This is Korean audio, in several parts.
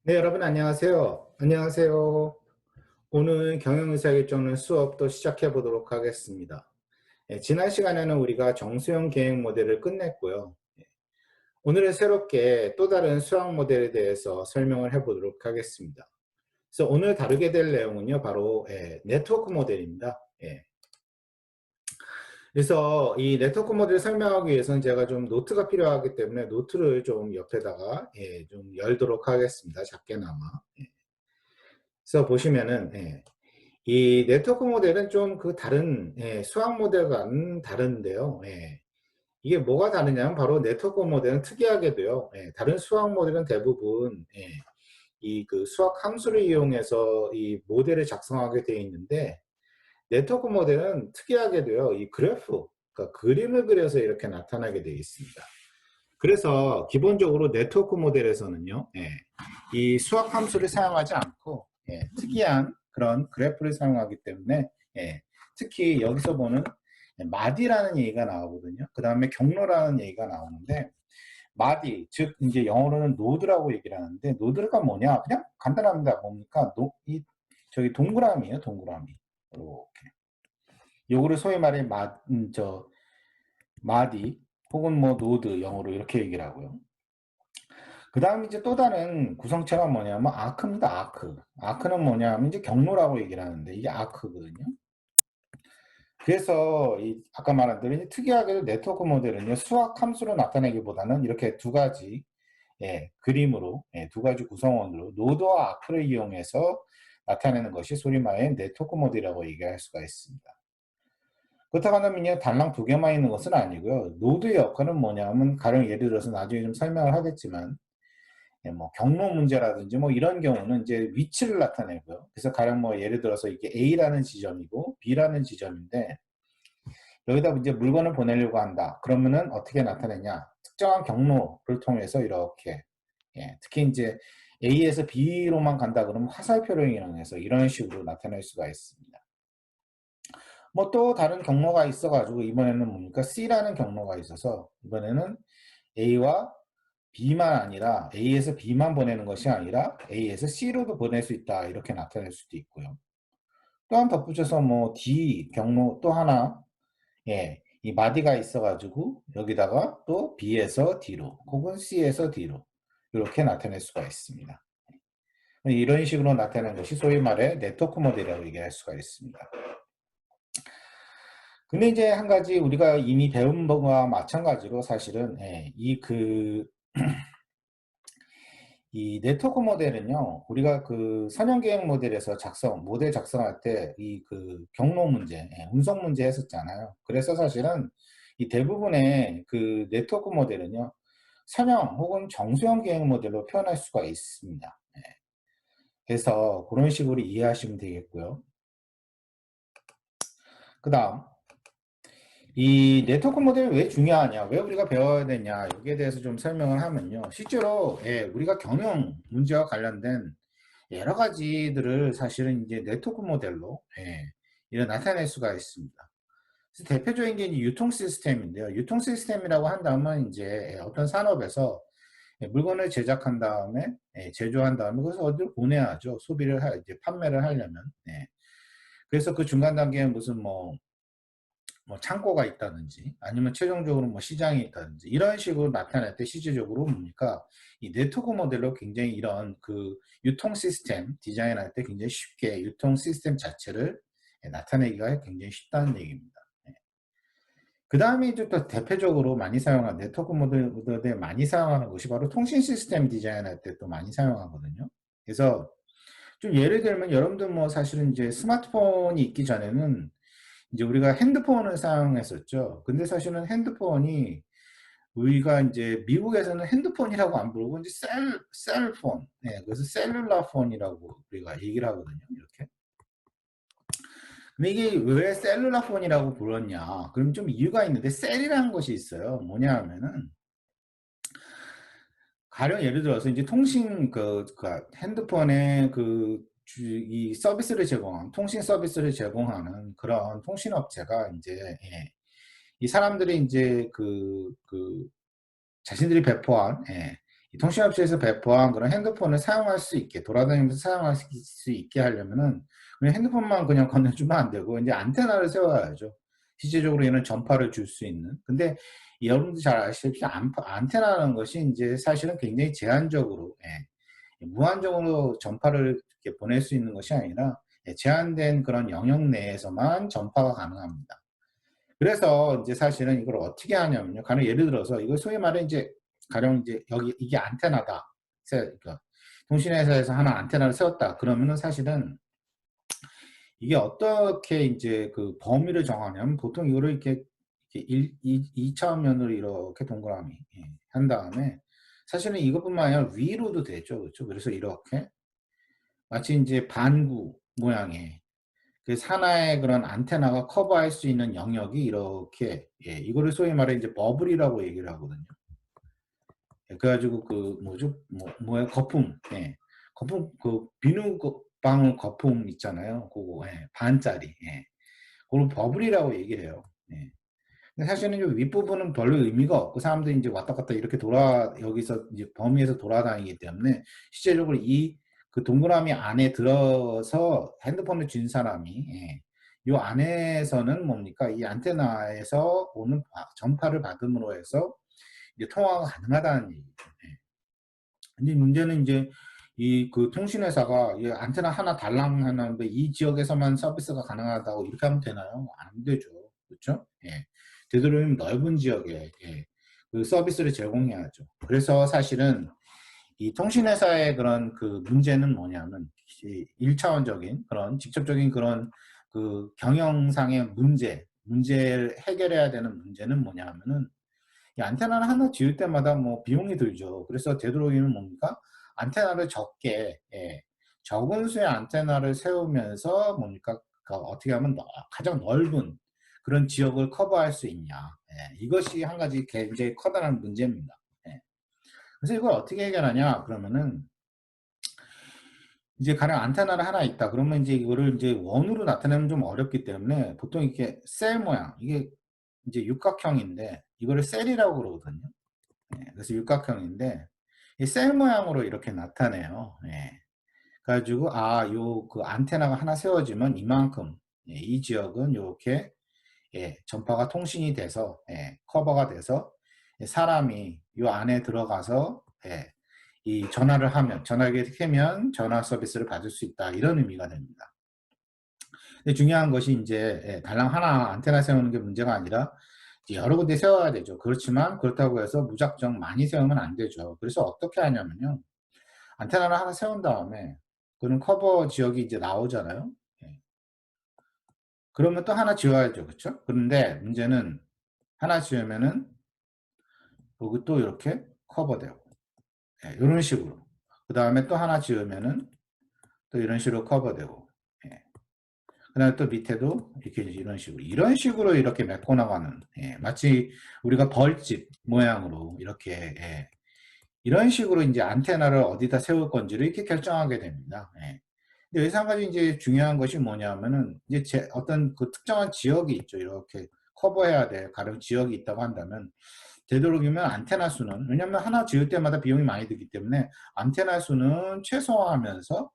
네, 여러분 안녕하세요. 안녕하세요. 오늘 경영의사결정론 수업도 시작해 보도록 하겠습니다. 지난 시간에는 우리가 정수형 계획 모델을 끝냈고요. 오늘은 새롭게 또 다른 수학 모델에 대해서 설명을 해 보도록 하겠습니다. 그래서 오늘 다루게 될 내용은요, 바로 네트워크 모델입니다. 그래서 이 네트워크 모델을 설명하기 위해서는 제가 좀 노트가 필요하기 때문에 노트를 좀 옆에다가 좀 열도록 하겠습니다. 작게나마. 그래서 보시면은 이 네트워크 모델은 좀 그 다른 수학 모델과는 다른데요. 이게 뭐가 다르냐면 바로 네트워크 모델은 특이하게도요. 다른 수학 모델은 대부분 이 그 수학 함수를 이용해서 이 모델을 작성하게 되어 있는데 네트워크 모델은 특이하게도요. 이 그래프, 그러니까 그림을 그려서 이렇게 나타나게 되어 있습니다. 그래서 기본적으로 네트워크 모델에서는요. 이 수학 함수를 사용하지 않고 특이한 그런 그래프를 사용하기 때문에 특히 여기서 보는 마디라는 얘기가 나오거든요. 그 다음에 경로라는 얘기가 나오는데 마디, 즉 이제 영어로는 노드라고 얘기를 하는데 노드가 뭐냐? 그냥 간단합니다. 뭡니까? 저기 동그라미예요, 동그라미. 이렇게. 요거를 소위 말해 마디 혹은 뭐 노드 영어로 이렇게 얘기를 하고요. 그 다음 이제 또 다른 구성체가 뭐냐면 아크입니다. 아크. 아크는 뭐냐면 이제 경로라고 얘기를 하는데 이게 아크거든요. 그래서 이 아까 말한 대로 이제 특이하게도 네트워크 모델은요 수학 함수로 나타내기보다는 이렇게 두 가지 그림으로 두 가지 구성원으로 노드와 아크를 이용해서 나타내는 것이 소위 말하는 네트워크 모델이라고 얘기할 수가 있습니다. 그렇다고 하면 단랑 두 개만 있는 것은 아니고요. 노드의 역할은 뭐냐면 가령 예를 들어서 나중에 좀 설명을 하겠지만 뭐 경로 문제라든지 뭐 이런 경우는 이제 위치를 나타내고요. 그래서 가령 뭐 예를 들어서 이게 A라는 지점이고 B라는 지점인데 여기다 이제 물건을 보내려고 한다. 그러면은 어떻게 나타내냐? 특정한 경로를 통해서 이렇게 특히 이제 A에서 B로만 간다 그러면 화살표를 이용해서 이런 식으로 나타낼 수가 있습니다. 뭐 또 다른 경로가 있어가지고 이번에는 뭡니까? C라는 경로가 있어서 이번에는 A와 B만 아니라 A에서 B만 보내는 것이 아니라 A에서 C로도 보낼 수 있다. 이렇게 나타낼 수도 있고요. 또한 덧붙여서 뭐 D 경로 또 하나 이 마디가 있어가지고 여기다가 또 B에서 D로 혹은 C에서 D로 이렇게 나타낼 수가 있습니다. 이런 식으로 나타내는 것이 소위 말해 네트워크 모델이라고 얘기할 수가 있습니다. 근데 이제 한 가지 우리가 이미 배운 것과 마찬가지로 사실은 이 네트워크 모델은요, 우리가 그 선형계획 모델에서 모델 작성할 때 이 그 경로 문제, 운송 문제 했었잖아요. 그래서 사실은 이 대부분의 그 네트워크 모델은요, 선형 혹은 정수형 계획 모델로 표현할 수가 있습니다. 그래서 그런 식으로 이해하시면 되겠고요. 그 다음, 이 네트워크 모델이 왜 중요하냐, 왜 우리가 배워야 되냐, 여기에 대해서 좀 설명을 하면요. 실제로 우리가 경영 문제와 관련된 여러 가지들을 사실은 이제 네트워크 모델로 이런 나타낼 수가 있습니다. 그래서 대표적인 게 이제 유통 시스템인데요. 유통 시스템이라고 한다면 이제 어떤 산업에서 물건을 제작한 다음에 제조한 다음에 그래서 어디로 보내야죠. 이제 판매를 하려면. 그래서 그 중간 단계에 무슨 뭐 창고가 있다든지 아니면 최종적으로 뭐 시장이 있다든지 이런 식으로 나타낼 때 실질적으로 뭡니까? 이 네트워크 모델로 굉장히 이런 그 유통 시스템 디자인할 때 굉장히 쉽게 유통 시스템 자체를 나타내기가 굉장히 쉽다는 얘기입니다. 그 다음에 이제 또 대표적으로 많이 사용하는 네트워크 모델에 많이 사용하는 것이 바로 통신 시스템 디자인할 때 또 많이 사용하거든요. 그래서 좀 예를 들면 여러분들 뭐 사실은 이제 스마트폰이 있기 전에는 이제 우리가 핸드폰을 사용했었죠. 근데 사실은 핸드폰이 우리가 이제 미국에서는 핸드폰이라고 안 부르고 이제 셀폰, 그래서 셀룰라 폰이라고 우리가 얘기를 하거든요. 이렇게. 근데 이게 왜 셀룰라 폰이라고 불렀냐? 그럼 좀 이유가 있는데 셀이라는 것이 있어요. 뭐냐 하면은 가령 예를 들어서 이제 통신 핸드폰에 이 서비스를 통신 서비스를 제공하는 그런 통신업체가 이제 이 사람들이 이제 자신들이 배포한 이 통신업체에서 배포한 그런 핸드폰을 사용할 수 있게, 돌아다니면서 사용할 수 있게 하려면은 그냥 핸드폰만 그냥 건네주면 안 되고 이제 안테나를 세워야죠. 실제적으로 얘는 전파를 줄 수 있는. 근데 여러분들 잘 아시다시피 안테나라는 것이 이제 사실은 굉장히 제한적으로, 무한정으로 전파를 이렇게 보낼 수 있는 것이 아니라, 제한된 그런 영역 내에서만 전파가 가능합니다. 그래서 이제 사실은 이걸 어떻게 하냐면요. 가령 예를 들어서 이걸 소위 말해 이제 가령 이제 여기 이게 안테나다. 그러니까 통신회사에서 하나 안테나를 세웠다. 그러면은 사실은 이게 어떻게 이제 그 범위를 정하냐면 보통 이거를 이렇게 2차원면으로 이렇게 동그라미, 한 다음에 사실은 이것뿐만 아니라 위로도 되죠. 그렇죠? 그래서 이렇게 마치 이제 반구 모양의 그 하나의 그런 안테나가 커버할 수 있는 영역이 이렇게, 이거를 소위 말해 이제 버블이라고 얘기를 하거든요. 그래가지고 그 뭐죠? 뭐야 거품, 거품 그 비누 방울 거품 있잖아요. 그거, 반짜리, 그걸 버블이라고 얘기를 해요. 근데 사실은 이 윗부분은 별로 의미가 없고 사람들이 이제 왔다 갔다 이렇게 여기서 이제 범위에서 돌아다니기 때문에 실제적으로 이 그 동그라미 안에 들어서 핸드폰을 쥔 사람이, 요 안에서는 뭡니까? 이 안테나에서 오는 전파를 받음으로 해서 이제 통화가 가능하다는 얘기죠. 근데 문제는 이제 이 그 통신회사가 이 안테나 하나 달랑 하는데 이 지역에서만 서비스가 가능하다고 이렇게 하면 되나요? 안 되죠. 그렇죠? 되도록이면 넓은 지역에, 그 서비스를 제공해야죠. 그래서 사실은 이 통신회사의 그런 그 문제는 뭐냐면 1차원적인 그런 직접적인 그런 그 경영상의 문제를 해결해야 되는 문제는 뭐냐면은 이 안테나를 하나 지을 때마다 뭐 비용이 들죠. 그래서 되도록이면 뭡니까? 안테나를 적게, 적은 수의 안테나를 세우면서 뭡니까? 그 어떻게 하면 가장 넓은 그런 지역을 커버할 수 있냐. 이것이 한 가지 굉장히 커다란 문제입니다. 그래서 이걸 어떻게 해결하냐? 그러면은 이제 가령 안테나를 하나 있다. 그러면 이제 이거를 이제 원으로 나타내면 좀 어렵기 때문에 보통 이렇게 셀 모양, 이게 이제 육각형인데 이거를 셀이라고 그러거든요. 그래서 육각형인데 이 셀 모양으로 이렇게 나타내요. 그래가지고 요 그 안테나가 하나 세워지면 이만큼, 이 지역은 이렇게, 전파가 통신이 돼서, 커버가 돼서 사람이 요 안에 들어가서, 이 전화를 하면 전화기를 켜면 전화 서비스를 받을 수 있다 이런 의미가 됩니다. 근데 중요한 것이 이제, 달랑 하나 안테나 세우는 게 문제가 아니라 여러 군데 세워야 되죠. 그렇지만 그렇다고 해서 무작정 많이 세우면 안 되죠. 그래서 어떻게 하냐면요. 안테나를 하나 세운 다음에 그런 커버 지역이 이제 나오잖아요. 예. 그러면 또 하나 지어야죠. 그렇죠? 그런데 문제는 하나 지으면은 여기 또 이렇게 커버되고, 이런 식으로. 그 다음에 또 하나 지으면은 또 이런 식으로 커버되고, 그 다음에 또 밑에도 이렇게 이런 식으로 이렇게 메꿔 나가는, 마치 우리가 벌집 모양으로 이렇게, 이런 식으로 이제 안테나를 어디다 세울 건지를 이렇게 결정하게 됩니다. 근데 여기서 한 가지 이제 중요한 것이 뭐냐면은 이제 어떤 그 특정한 지역이 있죠. 이렇게 커버해야 될 가령 지역이 있다고 한다면 되도록이면 안테나 수는, 왜냐면 하나 지을 때마다 비용이 많이 들기 때문에 안테나 수는 최소화하면서,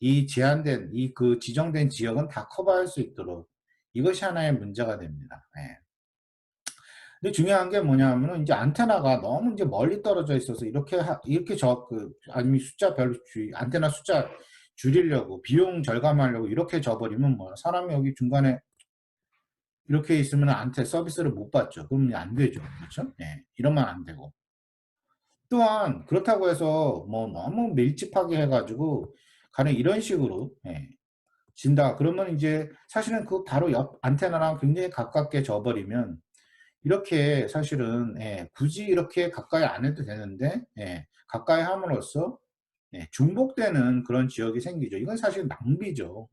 이 제한된 이 그 지정된 지역은 다 커버할 수 있도록, 이것이 하나의 문제가 됩니다. 근데 중요한 게 뭐냐면은 이제 안테나가 너무 이제 멀리 떨어져 있어서 이렇게 아니면 안테나 숫자 줄이려고 비용 절감하려고 이렇게 져버리면 뭐 사람이 여기 중간에 이렇게 있으면 서비스를 못 받죠. 그러면 안 되죠. 그렇죠? 이러면 안 되고. 또한 그렇다고 해서 뭐 너무 밀집하게 해가지고 가령 이런 식으로, 진다. 그러면 이제 사실은 그 바로 옆 안테나랑 굉장히 가깝게 져버리면 이렇게 사실은, 굳이 이렇게 가까이 안 해도 되는데, 가까이 함으로써, 중복되는 그런 지역이 생기죠. 이건 사실 낭비죠.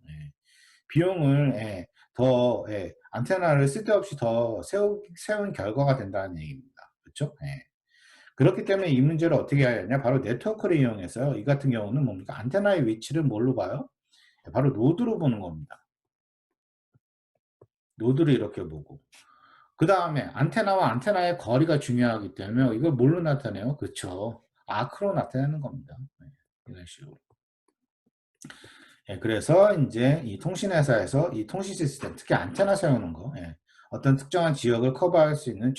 비용을, 안테나를 쓸데없이 더 세운 결과가 된다는 얘기입니다. 그렇죠? 그렇기 때문에 이 문제를 어떻게 해야 하냐? 바로 네트워크를 이용해서요. 이 같은 경우는 뭡니까? 안테나의 위치를 뭘로 봐요? 바로 노드로 보는 겁니다. 노드를 이렇게 보고. 그 다음에 안테나와 안테나의 거리가 중요하기 때문에 이걸 뭘로 나타내요? 그쵸. 아크로 나타내는 겁니다. 네, 이런 식으로. 예, 그래서 이제 이 통신회사에서 이 통신 시스템, 특히 안테나 세우는 거, 예, 어떤 특정한 지역을 커버할 수 있는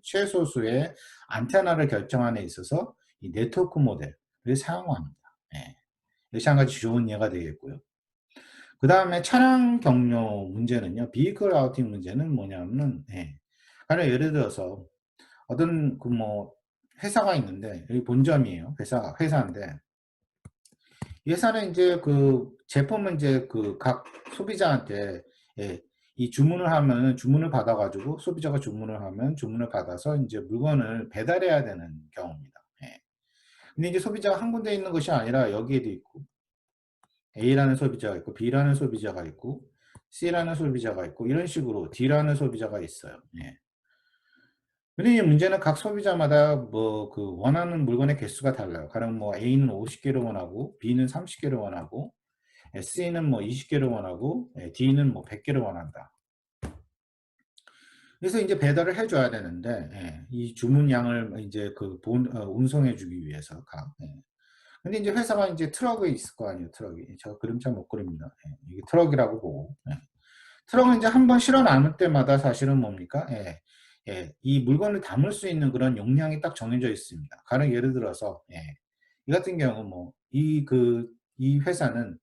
최소수의 안테나를 결정하는 데 있어서 이 네트워크 모델을 사용합니다. 예, 이것이 한 가지 좋은 예가 되겠고요. 그 다음에 차량 경로 문제는요, 비이클 라우팅 문제는 뭐냐면은, 예, 가령 예를 들어서 어떤 그 뭐 회사가 있는데, 여기 본점이에요. 회사인데, 이 회사는 이제 그 제품은 이제 그 각 소비자한테, 예, 이 주문을 하면 주문을 받아가지고 소비자가 주문을 하면 주문을 받아서 이제 물건을 배달해야 되는 경우입니다. 예. 근데 이제 소비자가 한 군데 있는 것이 아니라 여기에도 있고 A라는 소비자가 있고 B라는 소비자가 있고 C라는 소비자가 있고 이런 식으로 D라는 소비자가 있어요. 예. 근데 이 문제는 각 소비자마다 뭐 그 원하는 물건의 개수가 달라요. 가령 뭐 A는 50개를 원하고 B는 30개를 원하고 C는 뭐 20개를 원하고 D는 뭐 100개를 원한다. 그래서 이제 배달을 해줘야 되는데 이 주문량을 이제 그 운송해주기 위해서 근데 이제 회사가 이제 트럭에 있을 거 아니에요. 트럭이 저 그림 잘 못 그립니다. 이게 트럭이라고 보고 트럭은 이제 한번 실어 나눌 때마다 사실은 뭡니까? 이 물건을 담을 수 있는 그런 용량이 딱 정해져 있습니다. 가령 예를 들어서 이 같은 경우 뭐 이 회사는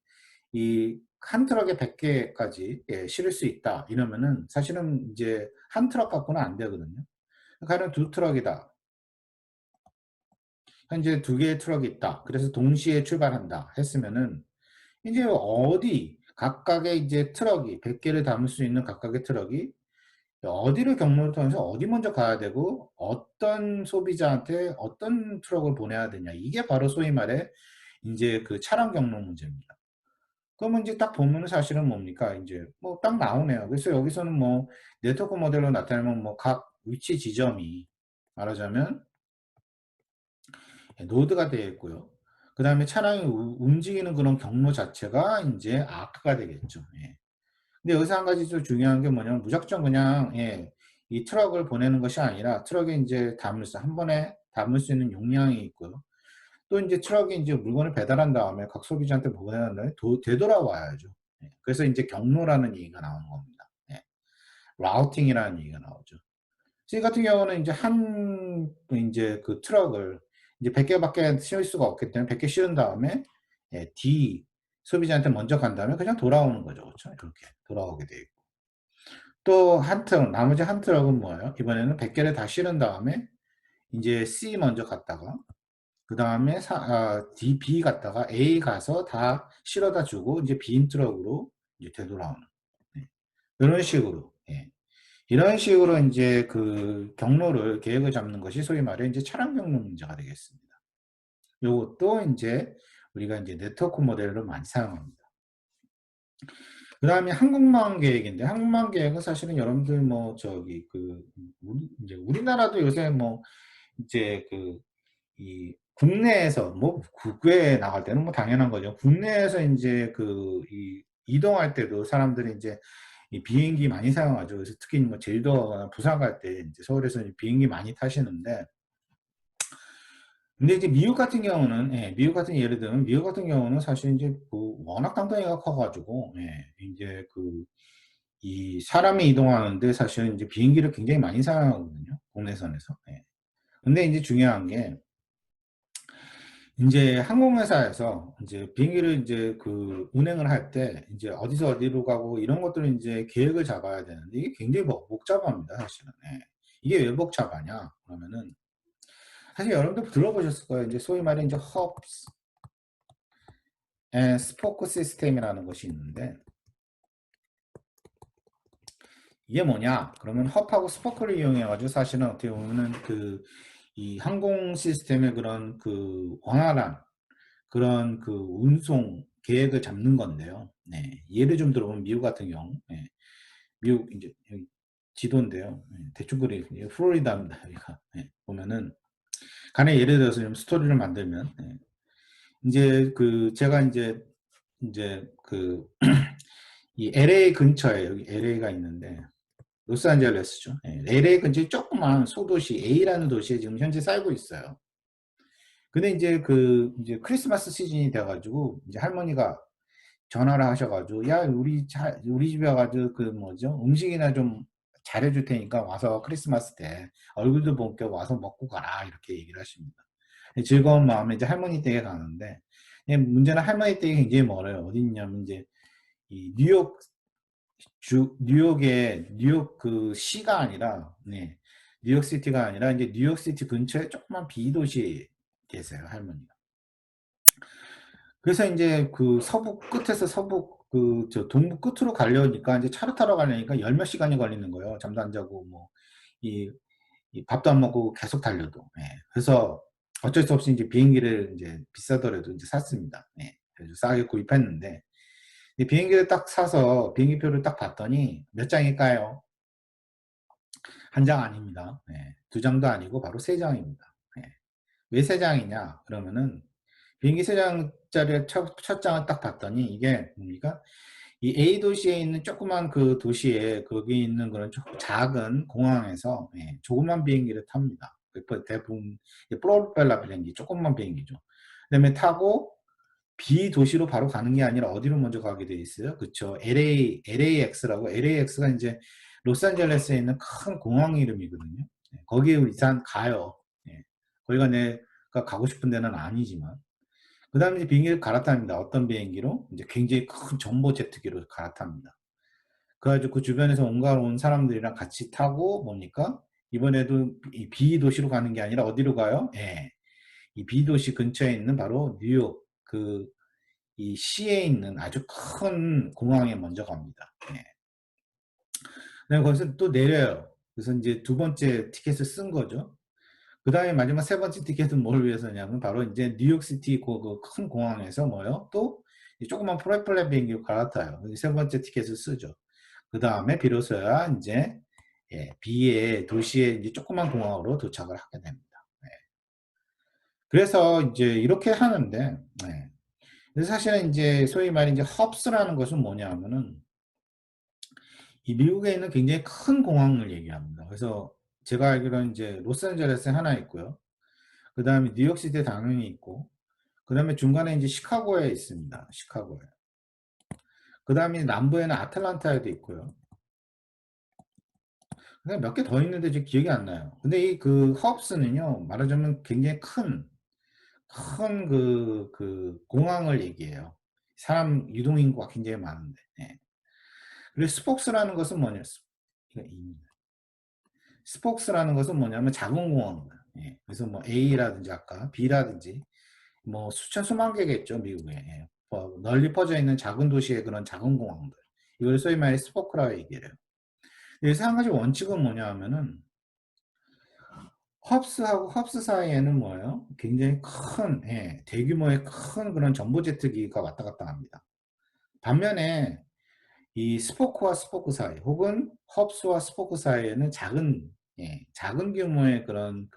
이 한 트럭에 100개까지 실을 수 있다 이러면은 사실은 이제 한 트럭 갖고는 안 되거든요. 가령 두 트럭이다. 현재 두 개의 트럭이 있다. 그래서 동시에 출발한다 했으면은 이제 어디 각각의 이제 트럭이 100개를 담을 수 있는 각각의 트럭이 어디를 경로를 통해서 어디 먼저 가야 되고 어떤 소비자한테 어떤 트럭을 보내야 되냐 이게 바로 소위 말해 이제 그 차량 경로 문제입니다. 그러면 이제 딱 보면은 사실은 뭡니까? 이제 뭐 딱 나오네요. 그래서 여기서는 뭐 네트워크 모델로 나타내면 뭐 각 위치 지점이 말하자면 노드가 되어 있고요. 그 다음에 차량이 움직이는 그런 경로 자체가 이제 아크가 되겠죠. 예. 근데 여기서 한 가지 좀 중요한 게 뭐냐면 무작정 그냥 이 트럭을 보내는 것이 아니라 트럭에 이제 한 번에 담을 수 있는 용량이 있고요. 또 이제 트럭이 이제 물건을 배달한 다음에 각 소비자한테 보내는 다음에 되돌아와야죠. 그래서 이제 경로라는 얘기가 나오는 겁니다. 라우팅이라는 얘기가 나오죠. C 같은 경우는 이제 그 트럭을 이제 100개밖에 씌울 수가 없기 때문에 100개 씌운 다음에 D 소비자한테 먼저 간 다음에 그냥 돌아오는 거죠. 그렇죠? 이렇게 돌아오게 돼 있고. 또 한 트럭, 나머지 한 트럭은 뭐예요? 이번에는 100개를 다 실은 다음에 이제 C 먼저 갔다가 그 다음에 B 갔다가 A 가서 다 실어다 주고 이제 빈 트럭으로 이제 되돌아오는 이런 식으로 이런 식으로 이제 그 경로를 계획을 잡는 것이 소위 말해 이제 차량 경로 문제가 되겠습니다. 요것도 이제 우리가 이제 네트워크 모델로 많이 사용합니다. 그 다음에 항공망 계획인데 항공망 계획은 사실은 여러분들 뭐 저기 이제 우리나라도 요새 뭐 이제 이 국내에서 뭐 국외에 나갈 때는 뭐 당연한 거죠. 국내에서 이제 이동할 때도 사람들이 이제 이 비행기 많이 사용하죠. 그래서 특히 뭐 제주도 가거나 부산 갈 때 이제 서울에서 비행기 많이 타시는데 근데 이제 미국 같은 경우는 미국 같은 예를 들면 미국 같은 경우는 사실 이제 워낙 땅덩이가 커가지고 이제 이 사람이 이동하는데 사실은 이제 비행기를 굉장히 많이 사용하거든요. 국내선에서. 근데 이제 중요한 게 이제 항공회사에서 이제 비행기를 이제 운행을 할 때 이제 어디서 어디로 가고 이런 것들을 이제 계획을 잡아야 되는데 이게 굉장히 복잡합니다, 사실은. 이게 왜 복잡하냐? 그러면은 사실 여러분들 들어보셨을 거예요. 이제 소위 말해 이제 hubs and spoke 시스템이라는 것이 있는데 이게 뭐냐? 그러면 헙하고 스포크를 이용해 가지고 사실은 어떻게 보면은 이 항공 시스템의 그런 원활한 그런 운송 계획을 잡는 건데요. 예를 좀 들어보면 미국 같은 경우, 미국 이제 여기 지도인데요. 대충 그리고 플로리다입니다. 여기가 보면은 간에 예를 들어서 좀 스토리를 만들면 이제 제가 이제 이 LA 근처에 여기 LA가 있는데 로스앤젤레스죠. 예, LA 근처에 조그만 소도시 A라는 도시에 지금 현재 살고 있어요. 근데 이제 이제 크리스마스 시즌이 돼 가지고 이제 할머니가 전화를 하셔 가지고 "야 우리 집에 와 가지고 그 뭐죠? 음식이나 좀 잘해 줄 테니까 와서 크리스마스 때 얼굴도 못 겸 와서 먹고 가라." 이렇게 얘기를 하십니다. 예, 즐거운 마음에 이제 할머니 댁에 가는데, 예, 문제는 할머니 댁이 굉장히 멀어요. 어디 있냐면 이제 이 뉴욕의 그 시가 아니라, 네, 뉴욕 시티가 아니라 이제 뉴욕 시티 근처에 조그만 B 도시에 계세요, 할머니가. 그래서 이제 그 서부 끝에서 동부 끝으로 가려니까 이제 차를 타러 가려니까 열 몇 시간이 걸리는 거예요. 잠도 안 자고 뭐 이 밥도 안 먹고 계속 달려도. 예. 그래서 어쩔 수 없이 이제 비행기를 이제 비싸더라도 이제 샀습니다. 예. 그래서 싸게 구입했는데, 이 비행기를 딱 사서 비행기표를 딱 봤더니 몇 장일까요? 한 장 아닙니다. 예. 두 장도 아니고 바로 세 장입니다. 예. 왜 세 장이냐? 그러면은 비행기 세 장짜리 첫 장을 딱 봤더니 이게 뭡니까? 이 A 도시에 있는 조그만 그 도시에 거기 있는 그런 작은 공항에서, 예, 조그만 비행기를 탑니다. 대부분 프로펠러 비행기, 조그만 비행기죠. 그다음에 타고 B 도시로 바로 가는 게 아니라 어디로 먼저 가게 돼 있어요? 그쵸. LAX라고, LAX가 이제 로스앤젤레스에 있는 큰 공항 이름이거든요. 예, 거기에 일단 가요. 예. 거기가 내가 가고 싶은 데는 아니지만. 그 다음에 이제 비행기를 갈아탑니다. 어떤 비행기로? 이제 굉장히 큰 정보 제트기로 갈아탑니다. 그래가지고 그 주변에서 온 사람들이랑 같이 타고 뭡니까? 이번에도 이 B 도시로 가는 게 아니라 어디로 가요? 예. 이 B 도시 근처에 있는 바로 뉴욕 이 시에 있는 아주 큰 공항에 먼저 갑니다. 예. 그다음에 거기서 또 내려요. 그래서 이제 두 번째 티켓을 쓴 거죠. 그 다음에 마지막 세 번째 티켓은 뭘 위해서냐면 바로 이제 뉴욕시티 그 큰 공항에서 뭐요? 또 조그만 프라이플렛 비행기로 갈아타요. 세 번째 티켓을 쓰죠. 그 다음에 비로소야 이제, 예, B의 도시의 이제 조그만 공항으로 도착을 하게 됩니다. 예. 그래서 이제 이렇게 하는데, 예. 그래서 사실은 이제 소위 말해 이제 헙스라는 것은 뭐냐 하면은 이 미국에 있는 굉장히 큰 공항을 얘기합니다. 그래서 제가 알기로는 이제 로스앤젤레스에 하나 있고요. 그 다음에 뉴욕시티에 당연히 있고, 그 다음에 중간에 이제 시카고에 있습니다. 시카고에. 그 다음에 남부에는 아틀란타에도 있고요. 그다음에 몇 개 더 있는데 지금 기억이 안 나요. 근데 이 그 허브스는요, 말하자면 굉장히 큰 공항을 얘기해요. 사람 유동인구가 굉장히 많은데. 예. 그리고 스폭스라는 것은 뭐냐, 스폭스라는 것은 뭐냐면 작은 공항입니다. 예. 그래서 뭐 A라든지 아까 B라든지 뭐 수천 수만 개겠죠, 미국에. 예. 널리 퍼져 있는 작은 도시의 그런 작은 공항들. 이걸 소위 말해 스포크라고 얘기를 해요. 여기서 한 가지 원칙은 뭐냐 하면은 헙스하고 헙스 사이에는 뭐예요? 굉장히 큰, 예, 대규모의 큰 그런 전보제트기가 왔다 갔다 합니다. 반면에 이 스포크와 스포크 사이 혹은 헙스와 스포크 사이에는 작은 규모의 그런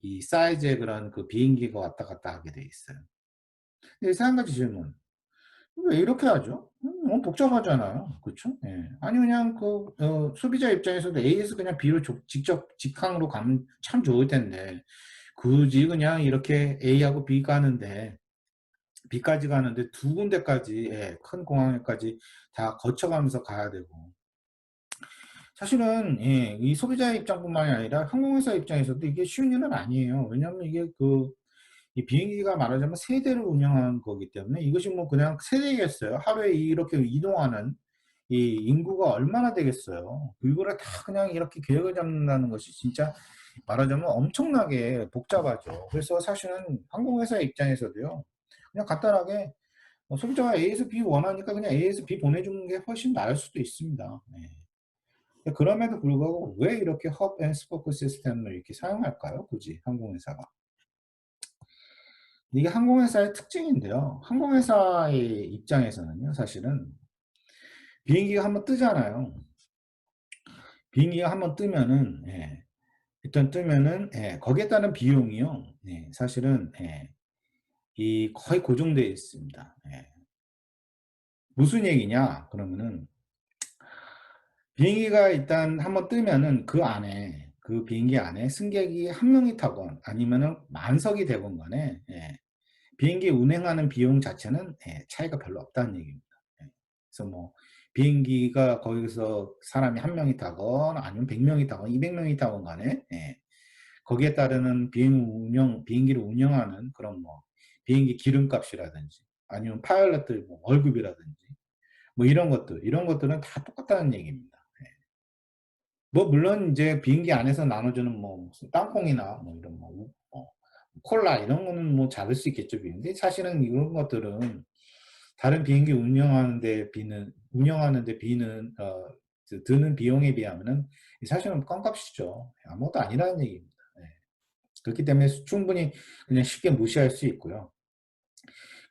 이 사이즈의 그런 비행기가 왔다 갔다 하게 돼 있어요. 여기서 한 가지 질문. 왜 이렇게 하죠? 너무 복잡하잖아요. 그쵸? 예. 아니, 그냥 소비자 입장에서도 A에서 그냥 B로 직접 직항으로 가면 참 좋을 텐데, 굳이 그냥 이렇게 A하고 B 가는데, B까지 가는데 두 군데까지, 예, 큰 공항에까지 다 거쳐가면서 가야 되고. 사실은, 예, 이 소비자의 입장뿐만이 아니라 항공회사 입장에서도 이게 쉬운 일은 아니에요. 왜냐면 이게 이 비행기가 말하자면 세대를 운영하는 거기 때문에 이것이 뭐 그냥 세대겠어요. 하루에 이렇게 이동하는 이 인구가 얼마나 되겠어요. 이거를 다 그냥 이렇게 계획을 잡는다는 것이 진짜 말하자면 엄청나게 복잡하죠. 그래서 사실은 항공회사 입장에서도요. 그냥 간단하게 소비자가 A에서 B 원하니까 그냥 A에서 B 보내주는 게 훨씬 나을 수도 있습니다. 네. 그럼에도 불구하고 왜 이렇게 헙 앤 스포크 시스템을 이렇게 사용할까요? 굳이 항공회사가. 이게 항공회사의 특징인데요. 항공회사의 입장에서는요, 사실은 비행기가 한번 뜨잖아요. 비행기가 한번 뜨면은, 예, 일단 뜨면은, 예, 거기에 따른 비용이요, 예, 사실은, 예, 이 거의 고정되어 있습니다. 예. 무슨 얘기냐? 그러면은 비행기가 일단 한번 뜨면은 그 비행기 안에 승객이 한 명이 타건 아니면은 만석이 되건 간에 비행기 운행하는 비용 자체는 차이가 별로 없다는 얘기입니다. 예. 그래서 뭐 비행기가 거기서 사람이 한 명이 타건 아니면 100명이 타건 200명이 타건 간에 거기에 따르는 비행기를 운영하는 그런 뭐 비행기 기름값이라든지 아니면 파일럿들 뭐 월급이라든지 뭐 이런 것들은 다 똑같다는 얘기입니다. 뭐 물론 이제 비행기 안에서 나눠주는 뭐 무슨 땅콩이나 뭐 이런 콜라 이런 거는 뭐 작을 수 있겠죠, 비인데 사실은 이런 것들은 다른 비행기 운영하는데 비는 드는 비용에 비하면은 사실은 껌값이죠. 아무것도 아니라는 얘기입니다. 예. 그렇기 때문에 충분히 그냥 쉽게 무시할 수 있고요.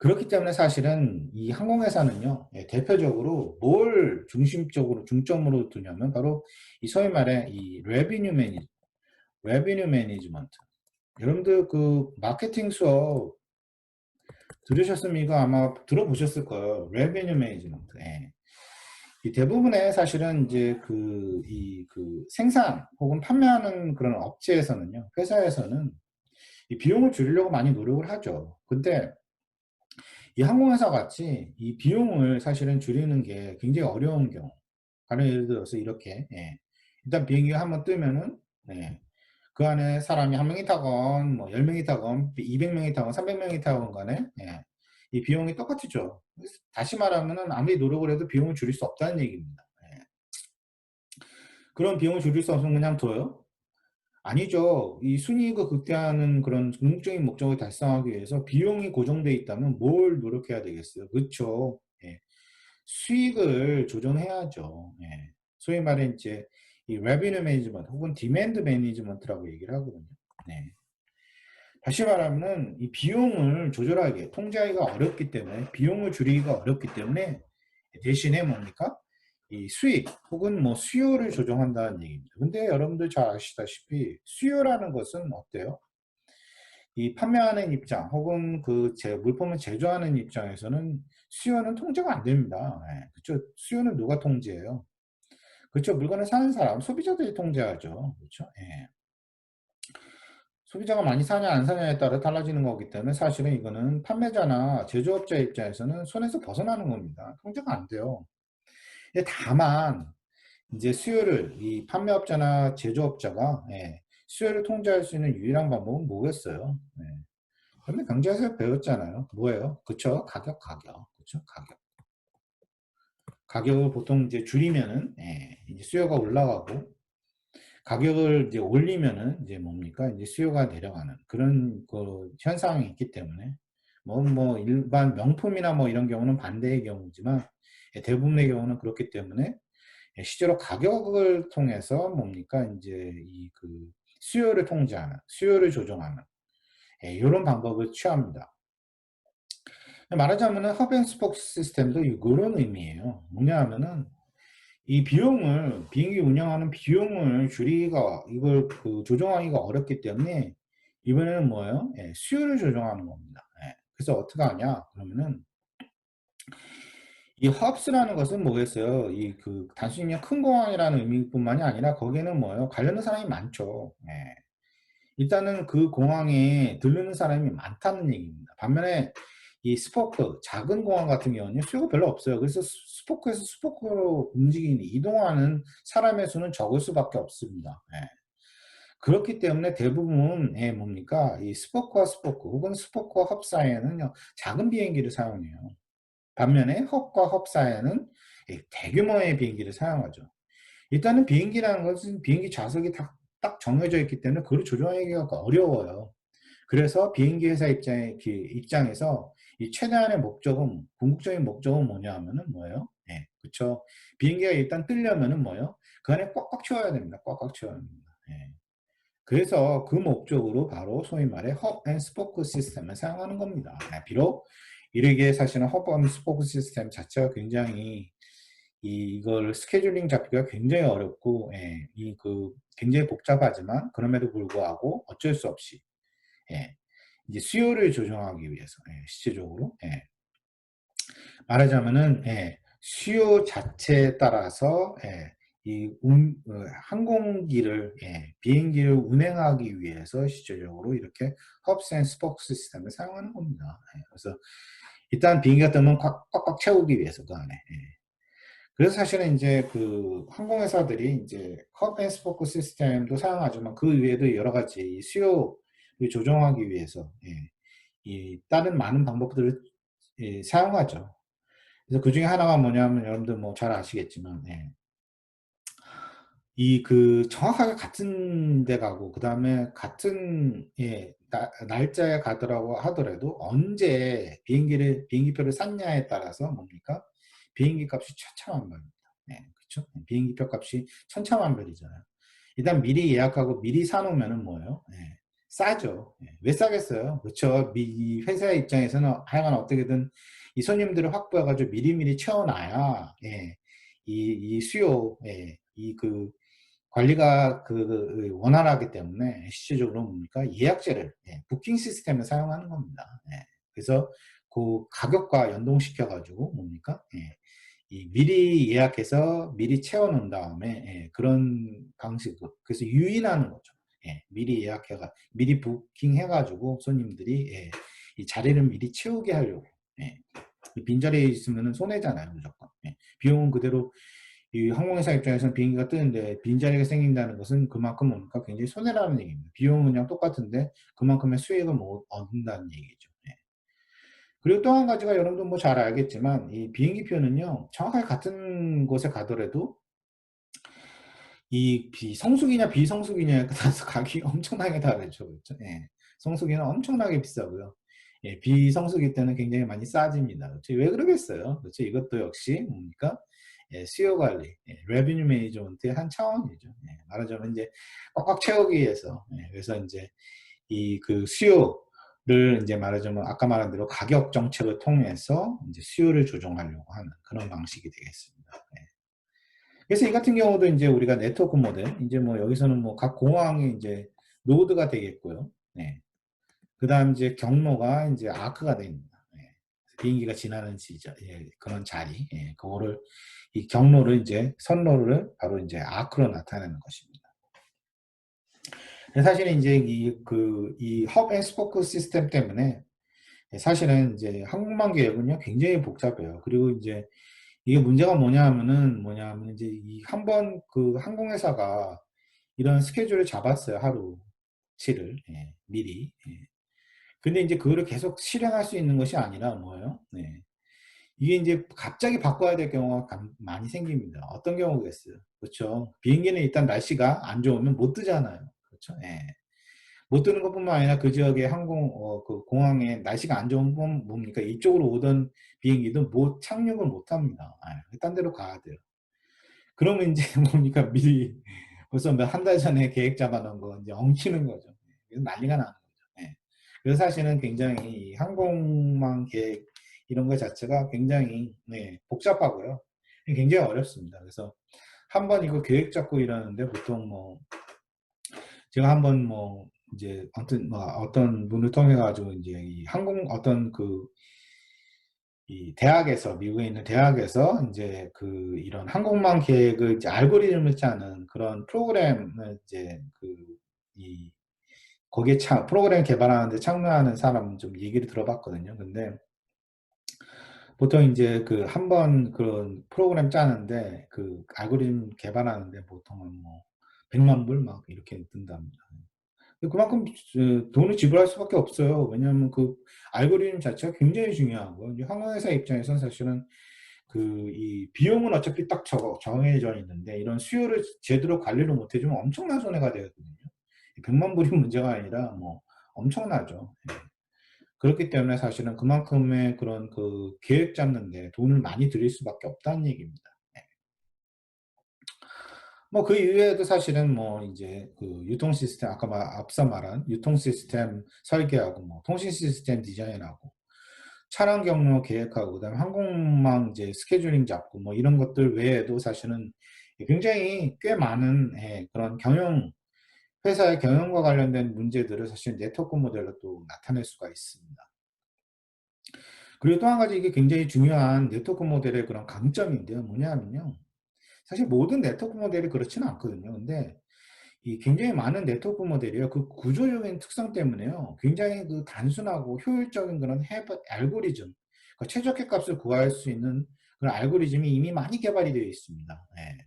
그렇기 때문에 사실은 이 항공회사는요, 대표적으로 뭘 중점으로 두냐면 바로 이 소위 말해 이 레비뉴 매니지먼트. 여러분들 그 마케팅 수업 들으셨습니까? 아마 들어보셨을 거예요. 레비뉴 매니지먼트. 예. 이 대부분의 사실은 이제 그 생산 혹은 판매하는 그런 업체에서는요, 회사에서는 이 비용을 줄이려고 많이 노력을 하죠. 근데 이 항공회사 같이 이 비용을 사실은 줄이는 게 굉장히 어려운 경우. 다른 예를 들어서 이렇게, 일단 비행기가 한번 뜨면은, 예, 그 안에 사람이 한 명이 타건, 뭐, 10명이 타건, 200명이 타건, 300명이 타건 간에, 이 비용이 똑같죠. 다시 말하면은 아무리 노력을 해도 비용을 줄일 수 없다는 얘기입니다. 그런 비용을 줄일 수 없으면 그냥 둬요? 아니죠. 이 순이익을 극대화하는 그런 궁극적인 목적을 달성하기 위해서 비용이 고정되어 있다면 뭘 노력해야 되겠어요? 그렇죠. 수익을 조정해야죠. 소위 말해 이제 이 revenue management 혹은 demand management라고 얘기를 하거든요. 네. 다시 말하면은 이 비용을 조절하기, 통제하기가 어렵기 때문에 비용을 줄이기가 어렵기 때문에 대신에 뭡니까? 이 수익 혹은 뭐 수요를 조정한다는 얘기입니다. 근데 여러분들 잘 아시다시피 수요라는 것은 어때요? 이 판매하는 입장 혹은 물품을 제조하는 입장에서는 수요는 통제가 안 됩니다. 그렇죠? 수요는 누가 통제해요? 그렇죠? 물건을 사는 사람, 소비자들이 통제하죠. 그렇죠? 소비자가 많이 사냐 안 사냐에 따라 달라지는 거기 때문에 사실은 이거는 판매자나 제조업자 입장에서는 손에서 벗어나는 겁니다. 통제가 안 돼요. 다만 이제 이 판매업자나 제조업자가 수요를 통제할 수 있는 유일한 방법은 뭐겠어요? 근데 경제에서 배웠잖아요. 뭐예요? 그쵸? 가격. 그쵸? 가격. 가격을 보통 이제 줄이면은, 이제 수요가 올라가고, 가격을 이제 올리면은, 이제 뭡니까? 이제 수요가 내려가는 그런 그 현상이 있기 때문에, 일반 명품이나 뭐 이런 경우는 반대의 경우지만, 대부분의 경우는 그렇기 때문에, 실제로 가격을 통해서 뭡니까? 이제 수요를 통제하는, 수요를 조정하는, 이런 방법을 취합니다. 말하자면은 허브앤스포크 시스템도 이런 의미예요. 뭐냐 하면은 이 비행기 운영하는 비용을 이걸 조정하기가 어렵기 때문에 이번에는 뭐예요? 수요를 조정하는 겁니다. 그래서 어떻게 하냐? 그러면은 이 허브스라는 것은 뭐겠어요? 단순히 그냥 큰 공항이라는 의미뿐만이 아니라 거기에는 뭐예요? 관련된 사람이 많죠. 일단은 그 공항에 들르는 사람이 많다는 얘기입니다. 반면에 이 스포크, 작은 공항 같은 경우는 수요가 별로 없어요. 그래서 스포크에서 스포크로 이동하는 사람의 수는 적을 수밖에 없습니다. 그렇기 때문에 대부분 뭡니까? 이 스포크와 스포크 혹은 스포크와 헙 사이에는요, 작은 비행기를 사용해요. 반면에 헙과 헙 사이에는 대규모의 비행기를 사용하죠. 일단은 비행기라는 것은 비행기 좌석이 딱 정해져 있기 때문에 그걸 조정하기가 어려워요. 그래서 비행기 회사 입장에서 이 최대한의 궁극적인 목적은 뭐냐 하면은 뭐예요? 그쵸. 비행기가 일단 뜨려면은 뭐예요? 그 안에 꽉꽉 채워야 됩니다. 꽉꽉 채워야 됩니다. 그래서 그 목적으로 바로 소위 말해 허브 앤 스포크 시스템을 사용하는 겁니다. 비록 이르게 사실은 허브 앤 스포크 시스템 자체가 굉장히 이걸 스케줄링 잡기가 굉장히 어렵고, 굉장히 복잡하지만, 그럼에도 불구하고 어쩔 수 없이, 이제 수요를 조정하기 위해서, 실제적으로, 말하자면은, 수요 자체에 따라서, 항공기를, 비행기를 운행하기 위해서 실질적으로 이렇게 헙스 앤 스포크 시스템을 사용하는 겁니다. 그래서 일단 비행기가 뜨면 꽉꽉 채우기 위해서 그 안에. 그래서 사실은 이제 그 항공회사들이 이제 헙 앤 스포크 시스템도 사용하지만 그 외에도 여러 가지 수요를 조정하기 위해서 이 다른 많은 방법들을 사용하죠. 그래서 그 중에 하나가 뭐냐면 여러분들 뭐 잘 아시겠지만 이 그 정확하게 같은 데 가고 그다음에 같은 날짜에 가더라고 하더라도 언제 비행기표를 샀냐에 따라서 뭡니까? 비행기 값이 천차만별입니다. 그쵸? 비행기표 값이 천차만별이잖아요. 일단 미리 예약하고 미리 사놓으면은 뭐예요? 싸죠. 왜 싸겠어요? 그렇죠. 이 회사의 입장에서는 하여간 어떻게든 이 손님들을 확보해가지고 미리미리 채워놔야 이 수요, 이 그 관리가 원활하기 때문에 실질적으로 뭡니까? 예약제를, 부킹 시스템을 사용하는 겁니다. 그래서 그 가격과 연동시켜 가지고 뭡니까? 이 미리 예약해서 미리 채워 놓은 다음에 그런 방식, 그래서 유인하는 거죠. 미리 미리 부킹해 가지고 손님들이 이 자리를 미리 채우게 하려고. 빈자리에 있으면 손해잖아요, 무조건. 비용은 그대로 이 항공회사 입장에서는 비행기가 뜨는데 빈자리가 생긴다는 것은 그만큼 뭡니까? 굉장히 손해라는 얘기입니다. 비용은 그냥 똑같은데 그만큼의 수익을 못 얻는다는 얘기죠. 그리고 또 한 가지가 여러분도 뭐 잘 알겠지만 이 비행기 표는요 정확하게 같은 곳에 가더라도 이 성수기냐 비성수기냐에 따라서 가격이 엄청나게 다르죠. 그렇죠? 성수기는 엄청나게 비싸고요. 비성수기 때는 굉장히 많이 싸집니다. 그렇죠? 왜 그러겠어요? 그렇죠? 이것도 역시 뭡니까? 수요 관리, 레비뉴 매니지먼트의 한 차원이죠. 말하자면 이제 꽉꽉 채우기 위해서. 그래서 이제 이 그 수요를 이제 말하자면 아까 말한 대로 가격 정책을 통해서 이제 수요를 조정하려고 하는 그런 방식이 되겠습니다. 그래서 이 같은 경우도 이제 우리가 네트워크 모델, 이제 뭐 여기서는 뭐 각 공항이 이제 노드가 되겠고요. 그 다음 이제 경로가 이제 아크가 됩니다. 비행기가 지나는 그런 자리, 그거를, 이 경로를 이제, 선로를 바로 이제 아크로 나타내는 것입니다. 사실은 이제 이 헙 앤 스포크 시스템 때문에 사실은 이제 항공만 계획은요, 굉장히 복잡해요. 그리고 이제 이게 문제가 뭐냐면은 이제 이 한 번 그 항공회사가 이런 스케줄을 잡았어요. 하루치를 미리. 근데 이제 그거를 계속 실행할 수 있는 것이 아니라 뭐예요? 이게 이제 갑자기 바꿔야 될 경우가 많이 생깁니다. 어떤 경우겠어요? 그렇죠. 비행기는 일단 날씨가 안 좋으면 못 뜨잖아요. 그렇죠. 못 뜨는 것뿐만 아니라 그 지역의 그 공항에 날씨가 안 좋은 건 뭡니까? 이쪽으로 오던 비행기도 착륙을 못 합니다. 딴 데로 가야 돼요. 그러면 이제 뭡니까? 미리 벌써 한 달 전에 계획 잡아놓은 거 이제 엉키는 거죠. 그래서 난리가 나는 거죠. 그래서 사실은 굉장히 항공망 계획 이런 것 자체가 굉장히 복잡하고요. 굉장히 어렵습니다. 그래서 한번 이거 계획 잡고 이러는데 보통 뭐 제가 한번 뭐 이제 아무튼 뭐 어떤 분을 통해 가지고 이제 이 어떤 이 대학에서 미국에 있는 대학에서 이제 이런 항공망 계획을 이제 알고리즘을 짜는 그런 프로그램을 이제 이 거기에 프로그램 개발하는데 참여하는 사람 좀 얘기를 들어봤거든요. 근데 보통 이제 한 번 그런 프로그램 짜는데 알고리즘 개발하는데 보통은 뭐 100만 불 막 이렇게 든답니다. 그만큼 돈을 지불할 수밖에 없어요. 왜냐하면 알고리즘 자체가 굉장히 중요하고 이제 항공회사 입장에서는 사실은 이 비용은 어차피 딱 정해져 있는데 이런 수요를 제대로 관리를 못 해주면 엄청난 손해가 되거든요. 100만 불이 문제가 아니라 뭐 엄청나죠. 그렇기 때문에 사실은 그만큼의 그런 계획 잡는데 돈을 많이 들일 수밖에 없다는 얘기입니다. 뭐 그 이외에도 사실은 뭐 이제 유통 시스템 아까 앞서 말한 유통 시스템 설계하고 뭐 통신 시스템 디자인하고 차량 경로 계획하고 그다음에 항공망 이제 스케줄링 잡고 뭐 이런 것들 외에도 사실은 굉장히 꽤 많은 그런 회사의 경영과 관련된 문제들을 사실 네트워크 모델로 또 나타낼 수가 있습니다. 그리고 또 한 가지 이게 굉장히 중요한 네트워크 모델의 그런 강점인데요. 뭐냐면요. 사실 모든 네트워크 모델이 그렇지는 않거든요. 근데 이 굉장히 많은 네트워크 모델이요. 그 구조적인 특성 때문에요. 굉장히 그 단순하고 효율적인 그런 알고리즘, 그 최적화 값을 구할 수 있는 그런 알고리즘이 이미 많이 개발이 되어 있습니다. 예.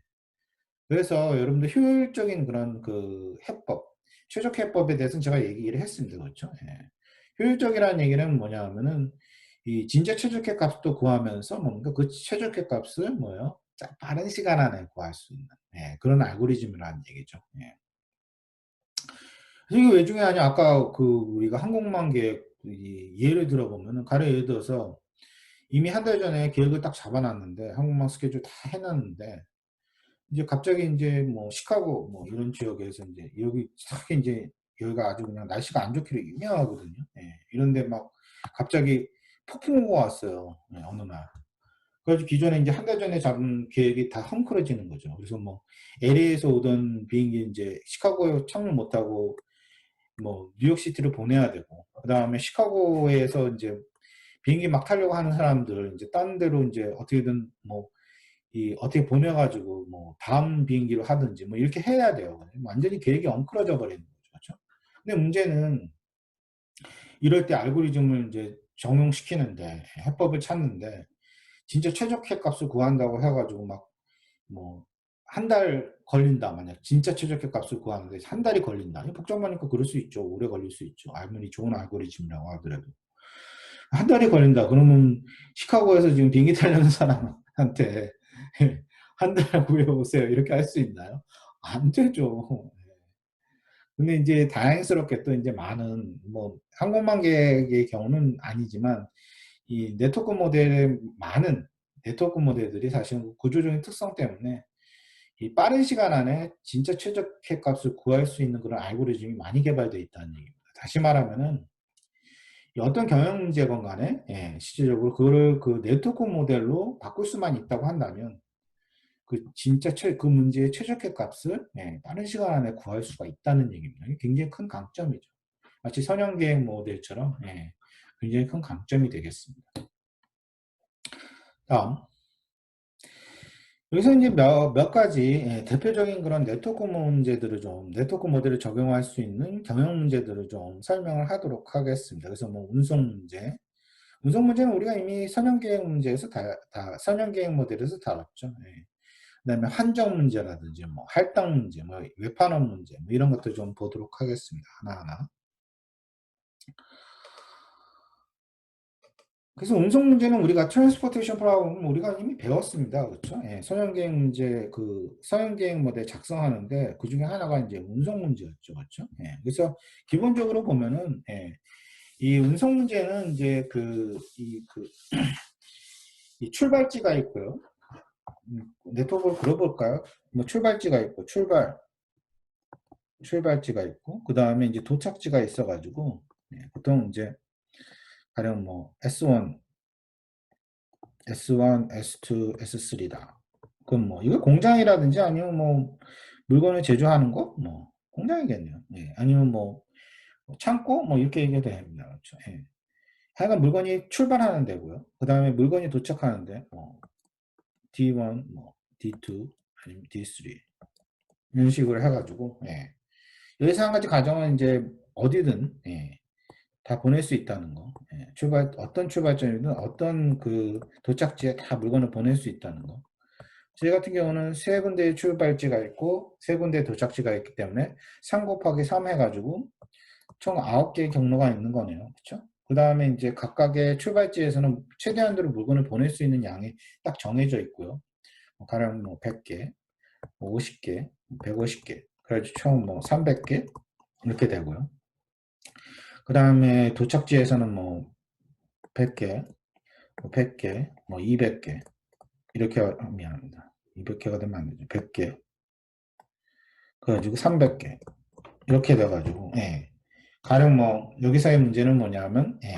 그래서 여러분들 효율적인 그런 그 해법, 최적 해법에 대해서는 제가 얘기를 했습니다. 그렇죠? 예. 효율적이라는 얘기는 뭐냐 하면은 이 진짜 최적화 값도 구하면서 뭔가 그 최적화 값을 뭐예요? 빠른 시간 안에 구할 수 있는 예, 그런 알고리즘이라는 얘기죠. 예. 이게 왜 중요하냐? 아까 그 우리가 항공모함 계획 이 예를 들어보면은 가령 예를 들어서 이미 한 달 전에 계획을 딱 잡아놨는데 항공모함 스케줄 다 해놨는데 이제 갑자기 인제 뭐 시카고 뭐 이런 지역에서 인제 여기 특히 인제 여기가 아주 그냥 날씨가 안 좋기로 유명하거든요. 예. 이런데 막 갑자기 폭풍우가 왔어요. 예, 어느 날. 그래 가지고 기존에 인제 한 달 전에 잡은 계획이 다 헝클어지는 거죠. 그래서 뭐 LA에서 오던 비행기 인제 시카고에 착륙 못하고 뭐 뉴욕시티로 보내야 되고 그다음에 시카고에서 인제 비행기 막 타려고 하는 사람들 인제 딴 데로 인제 어떻게든 뭐 이 어떻게 보내 가지고 뭐 다음 비행기로 하든지 뭐 이렇게 해야 돼요. 완전히 계획이 엉클어져 버리는 거죠. 그렇죠? 근데 문제는 이럴 때 알고리즘을 인제 적용시키는데 해법을 찾는데 진짜 최적화 값을 구한다고 해 가지고 막 뭐 한 달 걸린다 만약 진짜 최적화 값을 구하는데 한 달이 걸린다. 이거 복잡하니까 그럴 수 있죠. 오래 걸릴 수 있죠. 아무리 좋은 알고리즘이라고 하더라도. 한 달이 걸린다 그러면 시카고에서 지금 비행기 타려는 사람한테 한 달 구해 오세요 이렇게 할 수 있나요? 안 되죠. 근데 인제 다행스럽게 또 인제 많은 뭐 항공만객의 경우는 아니지만 이 네트워크 모델의 많은 네트워크 모델들이 사실은 그 구조적인 특성 때문에 이 빠른 시간 안에 진짜 최적화 값을 구할 수 있는 그런 알고리즘이 많이 개발되어 있다는 얘기입니다. 다시 말하면은 이 어떤 경영 문제건 간에 예, 실질적으로 그거를 그 네트워크 모델로 바꿀 수만 있다고 한다면 그 진짜 그 문제의 최적화 값을 예, 빠른 시간 안에 구할 수가 있다는 얘기입니다. 이게 굉장히 큰 강점이죠. 마치 선형계획 모델처럼 예, 굉장히 큰 강점이 되겠습니다. 다음 여기서 이제 몇 가지 예, 대표적인 그런 네트워크 문제들을 좀 네트워크 모델을 적용할 수 있는 경영 문제들을 좀 설명을 하도록 하겠습니다. 그래서 뭐 운송 문제, 운송 문제는 우리가 이미 선형계획 문제에서 선형계획 모델에서 다뤘죠. 예. 그다음에 환정 문제라든지 뭐 할당 문제, 뭐 외판원 문제, 뭐 이런 것들 좀 보도록 하겠습니다. 하나하나. 그래서 운송 문제는 우리가 트랜스포테이션 프로그램 우리가 이미 배웠습니다. 그렇죠? 예, 선형계획 문제 그 선형계획 모델 작성하는데 그 중에 하나가 이제 운송 문제였죠. 그렇죠? 예, 그래서 기본적으로 보면은 예, 이 운송 문제는 이제 이 출발지가 있고요. 네트워크를 그려볼까요? 뭐 출발지가 있고 출발지가 있고 그 다음에 이제 도착지가 있어가지고 예, 보통 이제 가령 뭐 S1, S2, S3다. 그럼 뭐 이거 공장이라든지 아니면 뭐 물건을 제조하는 거? 뭐 공장이겠네요. 예. 아니면 뭐 창고? 뭐 이렇게 얘기해도 됩니다. 그렇죠. 예. 하여간 물건이 출발하는 데고요. 그 다음에 물건이 도착하는데 뭐 D1, 뭐 D2, 아니면 D3 이런 식으로 해가지고 예. 여기서 한 가지 가정은 이제 어디든 예. 다 보낼 수 있다는 거. 예. 어떤 출발점이든 어떤 그 도착지에 다 물건을 보낼 수 있다는 거. 저희 같은 경우는 세 군데의 출발지가 있고 세 군데의 도착지가 있기 때문에 3 곱하기 3 해가지고 총 9개의 경로가 있는 거네요. 그렇죠? 그 다음에 이제 각각의 출발지에서는 최대한으로 물건을 보낼 수 있는 양이 딱 정해져 있고요. 뭐 가령 뭐 100개, 뭐 50개, 150개, 그래서 총 뭐 300개 이렇게 되고요. 그 다음에 도착지에서는 뭐 100개, 뭐 100개, 뭐 200개 이렇게 미안합니다. 200개가 되면 안 되죠. 100개, 그래가지고 300개 이렇게 돼가지고 예. 가령 뭐 여기서의 문제는 뭐냐면 예.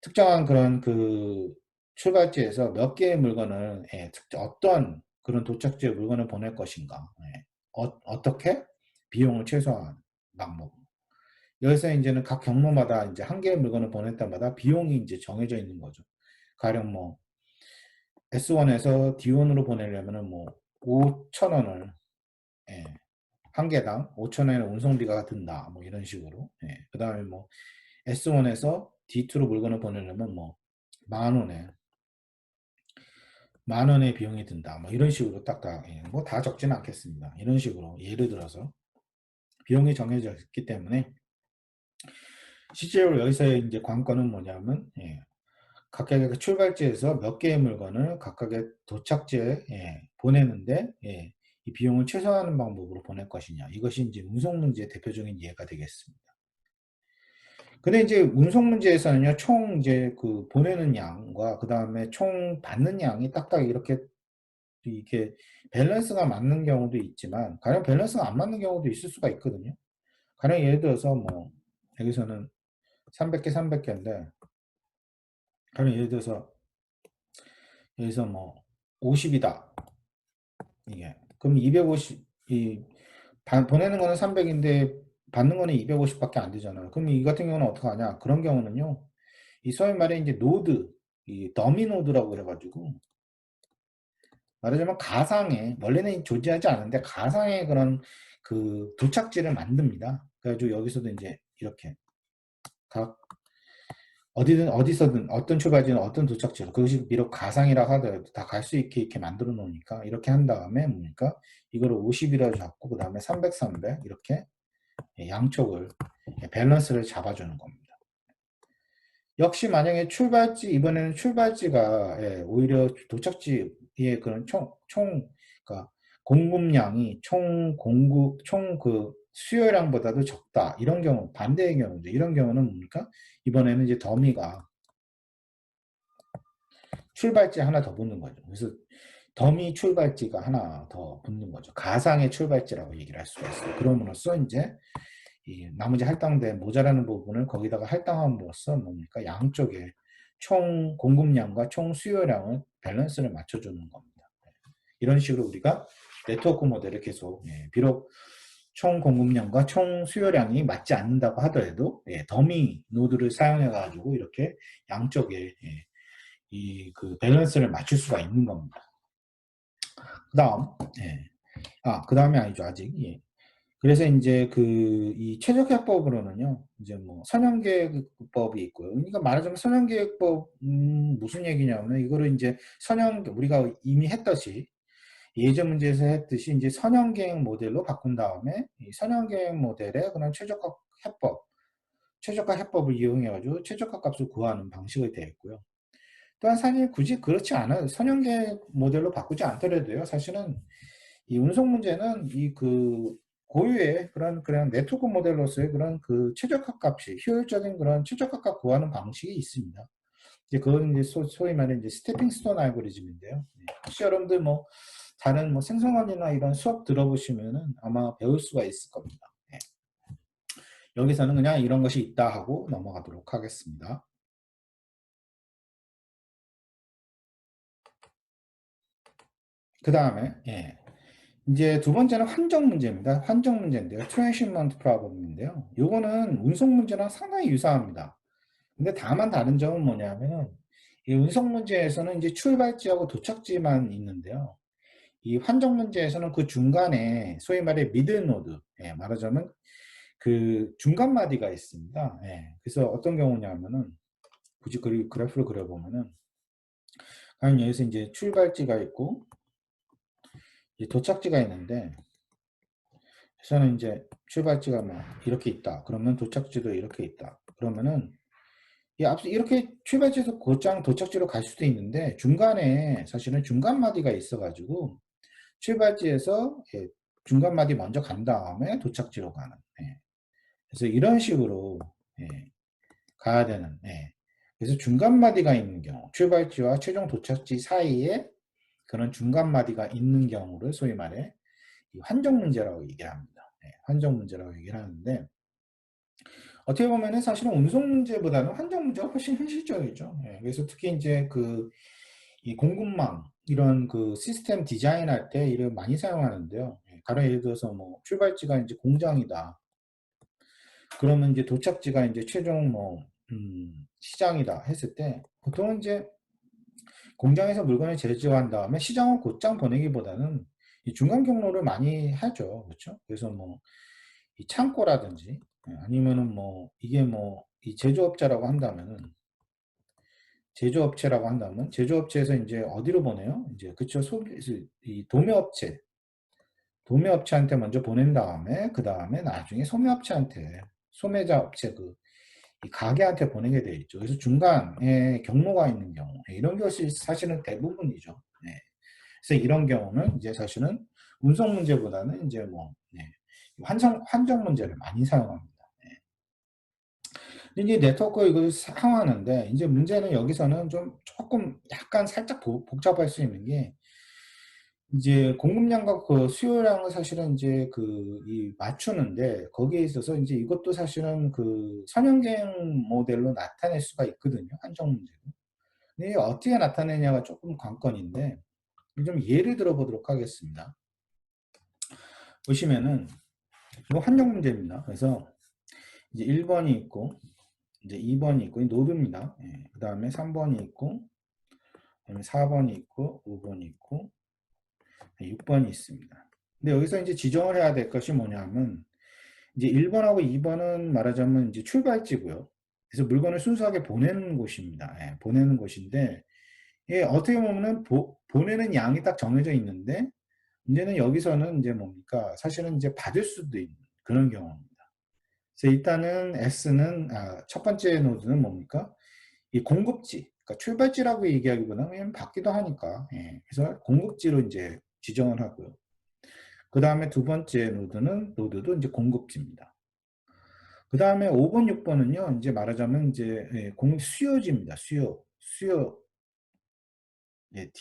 특정한 그런 그 출발지에서 몇 개의 물건을 예. 어떤 그런 도착지에 물건을 보낼 것인가 예. 어떻게 비용을 최소화하는 방법. 여기서 이제는 각 경로마다 이제 한 개의 물건을 보낼 때마다 비용이 이제 정해져 있는 거죠. 가령 뭐 S1에서 D1으로 보내려면은 뭐 5,000원을, 예, 한 개당 5,000원의 운송비가 든다. 뭐 이런 식으로. 예, 그 다음에 뭐 S1에서 D2로 물건을 보내려면 뭐 만 원의 비용이 든다. 뭐 이런 식으로 딱딱, 예, 뭐 다 적지는 않겠습니다. 이런 식으로 예를 들어서 비용이 정해져 있기 때문에 실제로 여기서의 이제 관건은 뭐냐면, 예, 각각의 그 출발지에서 몇 개의 물건을 각각의 도착지에, 예, 보내는데, 예, 이 비용을 최소화하는 방법으로 보낼 것이냐. 이것이 이제 운송 문제의 대표적인 예가 되겠습니다. 근데 이제 운송 문제에서는요, 총 이제 그 보내는 양과 그 다음에 총 받는 양이 딱딱 이렇게 밸런스가 맞는 경우도 있지만, 가령 밸런스가 안 맞는 경우도 있을 수가 있거든요. 가령 예를 들어서 뭐, 여기서는 300개, 300개인데, 가령 예를 들어서 여기서 뭐 50이다. 이게. 그럼 250, 보내는 거는 300인데 받는 거는 250밖에 안 되잖아요. 그럼 이 같은 경우는 어떻게 하냐? 그런 경우는요, 이 소위 말해 이제 노드, 이 더미 노드라고 그래가지고, 말하자면 가상의, 원래는 존재하지 않은데 가상의 그런 그 도착지를 만듭니다. 그래가지고 여기서도 이제 이렇게 각 어디든 어디서든 어떤 출발지는 어떤 도착지로, 그것이 비록 가상이라 하더라도 다 갈 수 있게 이렇게 만들어 놓으니까, 이렇게 한 다음에 뭡니까? 이거를 50이라고 잡고 그 다음에 300, 300 이렇게 양쪽을 밸런스를 잡아주는 겁니다. 역시 만약에 출발지, 이번에는 출발지가, 예, 오히려 도착지의 그런 그러니까 공급량이 총 그 수요량보다도 적다. 이런 경우, 반대의 경우죠. 이런 경우는 뭡니까? 이번에는 이제 더미가 출발지 하나 더 붙는 거죠. 그래서 더미 출발지가 하나 더 붙는 거죠. 가상의 출발지라고 얘기를 할 수가 있어요. 그럼으로써 이제 이 나머지 할당된 모자라는 부분을 거기다가 할당함으로써 뭡니까? 양쪽에 총 공급량과 총 수요량을 밸런스를 맞춰주는 겁니다. 이런 식으로 우리가 네트워크 모델을 계속, 예, 비록 총 공급량과 총 수요량이 맞지 않는다고 하더라도, 예, 더미 노드를 사용해 가지고 이렇게 양쪽에, 예, 이 그 밸런스를 맞출 수가 있는 겁니다. 그다음, 예. 그다음이 아니죠, 아직. 예. 그래서 이제 그 이 최적화법으로는요, 이제 뭐 선형계획법이 있고요. 그러니까 말하자면 선형계획법, 무슨 얘기냐면 이거를 이제 우리가 이미 했듯이, 예전 문제에서 했듯이 이제 선형계획 모델로 바꾼 다음에 이 선형계획 모델의 그런 최적화 해법을 이용해 가지고 최적화 값을 구하는 방식이 되어 있고요. 또한 사실 굳이 그렇지 않아요. 선형계 모델로 바꾸지 않더라도요. 사실은 이 운송 문제는 이 그 고유의 그런 네트워크 모델로서의 그런 그 최적화 값이 효율적인 그런 최적화 값 구하는 방식이 있습니다. 이제 그건 이제 소위 말하는 이제 스태핑 스톤 알고리즘인데요. 네. 혹시 여러분들 뭐 다른 뭐 생성원이나 이런 수업 들어보시면은 아마 배울 수가 있을 겁니다. 네. 여기서는 그냥 이런 것이 있다 하고 넘어가도록 하겠습니다. 그 다음에, 예. 이제 두 번째는 환정 문제입니다. 환정 문제인데요. 트랜시먼트 프로블럼인데요. 요거는 운송 문제랑 상당히 유사합니다. 근데 다만 다른 점은 뭐냐면은 이 운송 문제에서는 이제 출발지하고 도착지만 있는데요. 이 환정 문제에서는 그 중간에 소위 말해 미들 노드, 예, 말하자면 그 중간 마디가 있습니다. 예, 그래서 어떤 경우냐면은 굳이 그래프를 그려보면은, 과연 여기서 이제 출발지가 있고 이제 도착지가 있는데, 저는 이제 출발지가 뭐 이렇게 있다. 그러면 도착지도 이렇게 있다. 그러면은 이 앞서 이렇게 출발지에서 곧장 도착지로 갈 수도 있는데, 중간에 사실은 중간 마디가 있어가지고 출발지에서, 예, 중간 마디 먼저 간 다음에 도착지로 가는. 예. 그래서 이런 식으로, 예, 가야 되는. 예. 그래서 중간 마디가 있는 경우, 출발지와 최종 도착지 사이에 그런 중간 마디가 있는 경우를 소위 말해 이 환정 문제라고 얘기를 합니다. 예, 환정 문제라고 얘기를 하는데, 어떻게 보면은 사실은 운송 문제보다는 환경 문제가 훨씬 현실적이죠. 예, 그래서 특히 이제 이 공급망 이런 그 시스템 디자인할 때 이를 많이 사용하는데요. 예, 가령 예를 들어서 뭐 출발지가 이제 공장이다. 그러면 이제 도착지가 이제 최종 뭐 시장이다 했을 때 보통은 이제 공장에서 물건을 제조한 다음에 시장을 곧장 보내기보다는 이 중간 경로를 많이 하죠. 그렇죠? 그래서 뭐 이 창고라든지 아니면은 뭐 이게 뭐 이 제조업자라고 한다면은 제조업체라고 한다면 제조업체에서 인제 어디로 보내요? 인제 그쵸. 이 도매업체한테 먼저 보낸 다음에 그다음에 나중에 소매업체한테 소매자 업체 이 가게한테 보내게 돼 있죠. 그래서 중간에 경로가 있는 경우 이런 것이 사실은 대부분이죠. 네. 그래서 이런 경우는 이제 사실은 운송 문제보다는 인제 뭐 환정 문제를 많이 사용합니다. 네. 근데 이제 네트워크 이걸 사용하는데 인제 문제는 여기서는 좀 쪼끔 약간 살짝 복잡할 수 있는 게 이제 공급량과 그 수요량을 사실은 인제 이 맞추는데 거기에 있어서 인제 이것도 사실은 선형계획 모델로 나타낼 수가 있거든요, 한정 문제로. 근데 이게 어떻게 나타내냐가 쪼끔 관건인데 좀 예를 들어 보도록 하겠습니다. 보시면은 이거 한정 문제입니다. 그래서 이제 1 번이 있고 이제 2 번이 있고 이 노드입니다. 예. 그다음에 3 번이 있고 그다음에 4 번이 있고 5 번이 있고 6 번이 있습니다. 근데 여기서 인제 지정을 해야 될 것이 뭐냐면 이제 1 번하고 2 번은 말하자면 이제 출발지고요. 그래서 물건을 순수하게 보내는 곳입니다. 예. 보내는 곳인데 이게 어떻게 보면은 보내는 양이 딱 정해져 있는데 문제는 여기서는 인제 뭡니까? 사실은 인제 받을 수도 있는 그런 경우입니다. 그래서 일단은 S는 첫 번째 노드는 뭡니까? 이 공급지, 그러니까 출발지라고 얘기하기보다는 그냥 받기도 하니까 예. 그래서 공급지로 인제 지정을 하고요. 그다음에 두 번째 노드도 인제 공급지입니다. 그다음에 5 번, 6 번은요. 인제 말하자면 인제 수요지입니다. 수요 예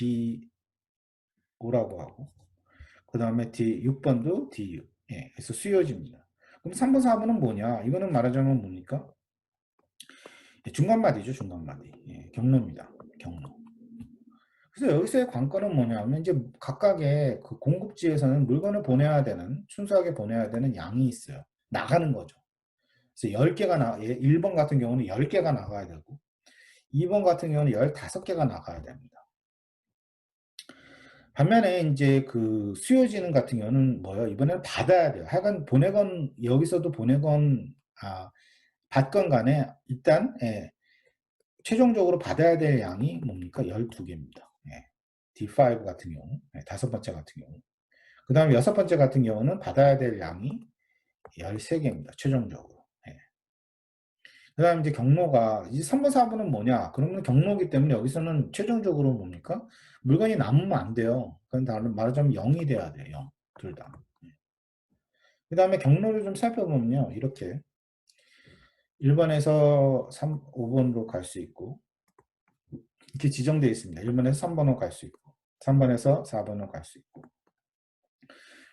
DO라고 하고 그다음에 6 번도 DU 예. 그래서 수요지입니다. 그럼 3 번, 4 번은 뭐냐? 이거는 말하자면 뭡니까? 중간마디죠, 중간마디. 예. 경로입니다. 경로. 그래서 여기서의 관건은 뭐냐면 이제 각각의 공급지에서는 물건을 보내야 되는 순수하게 보내야 되는 양이 있어요. 나가는 거죠. 그래서 10 개가 1 번 같은 경우는 10 개가 나가야 되고 2번 같은 경우는 15 개가 나가야 됩니다. 반면에 인제 수요지는 같은 경우는 뭐예요? 이번에는 받아야 돼요. 하여간 보내건 여기서도 보내건 받건 간에 일단 최종적으로 받아야 될 양이 뭡니까? 12 개입니다. 예. D5 같은 경우. 예, 다섯 번째 같은 경우. 그다음에 여섯 번째 같은 경우는 받아야 될 양이 13 개입니다, 최종적으로. 예. 그다음에 이제 경로가 이제 3 번, 4 번은 뭐냐? 그러면 경로이기 때문에 여기서는 최종적으로 뭡니까? 물건이 남으면 안 돼요. 그건 다른 말하자면 0이 돼야 돼요, 0. 둘 다. 예. 그다음에 경로를 좀 살펴보면요. 이렇게 1 번에서 5 번으로 갈 수 있고 이렇게 지정되어 있습니다. 1 번에서 3 번으로 갈 수 있고 3 번에서 4 번으로 갈 수 있고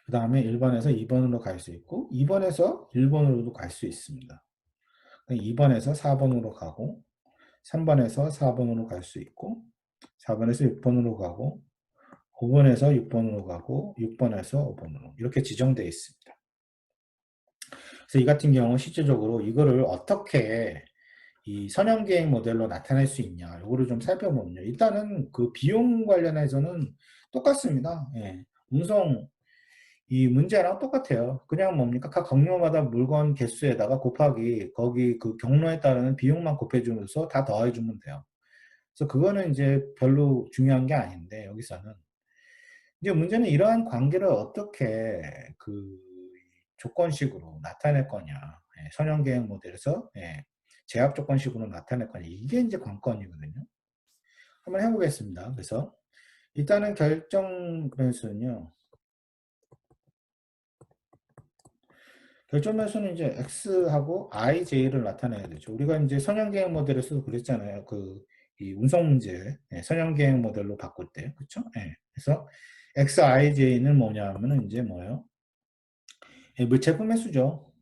그다음에 1 번에서 2 번으로 갈 수 있고 2 번에서 1 번으로도 갈 수 있습니다. 2 번에서 4 번으로 가고 3 번에서 4 번으로 갈 수 있고 4 번에서 6 번으로 가고 5 번에서 6 번으로 가고 6 번에서 5 번으로 이렇게 지정되어 있습니다. 그래서 이 같은 경우 실질적으로 이거를 어떻게 이 선형계획 모델로 나타낼 수 있냐 요거를 좀 살펴보면요. 일단은 비용 관련해서는 똑같습니다. 예. 운송 이 문제랑 똑같아요. 그냥 뭡니까? 각 경로마다 물건 개수에다가 곱하기 거기 경로에 따르는 비용만 곱해 주면서 다 더해 주면 돼요. 그래서 그거는 인제 별로 중요한 게 아닌데 여기서는 이제 문제는 이러한 관계를 어떻게 조건식으로 나타낼 거냐. 예, 선형계획 모델에서 제압 조건식으로 나타낼 거냐. 이게 인제 관건이거든요. 한번 해 보겠습니다. 그래서 일단은 결정 변수는요. 결정 변수는 이제 x하고 ij를 나타내야 되죠. 우리가 인제 선형계획 모델에서도 그랬잖아요. 이 운송 문제 선형계획 모델로 바꿀 때. 그쵸? 예. 그래서 xij는 뭐냐면은 인제 뭐예요? 제품 횟수죠.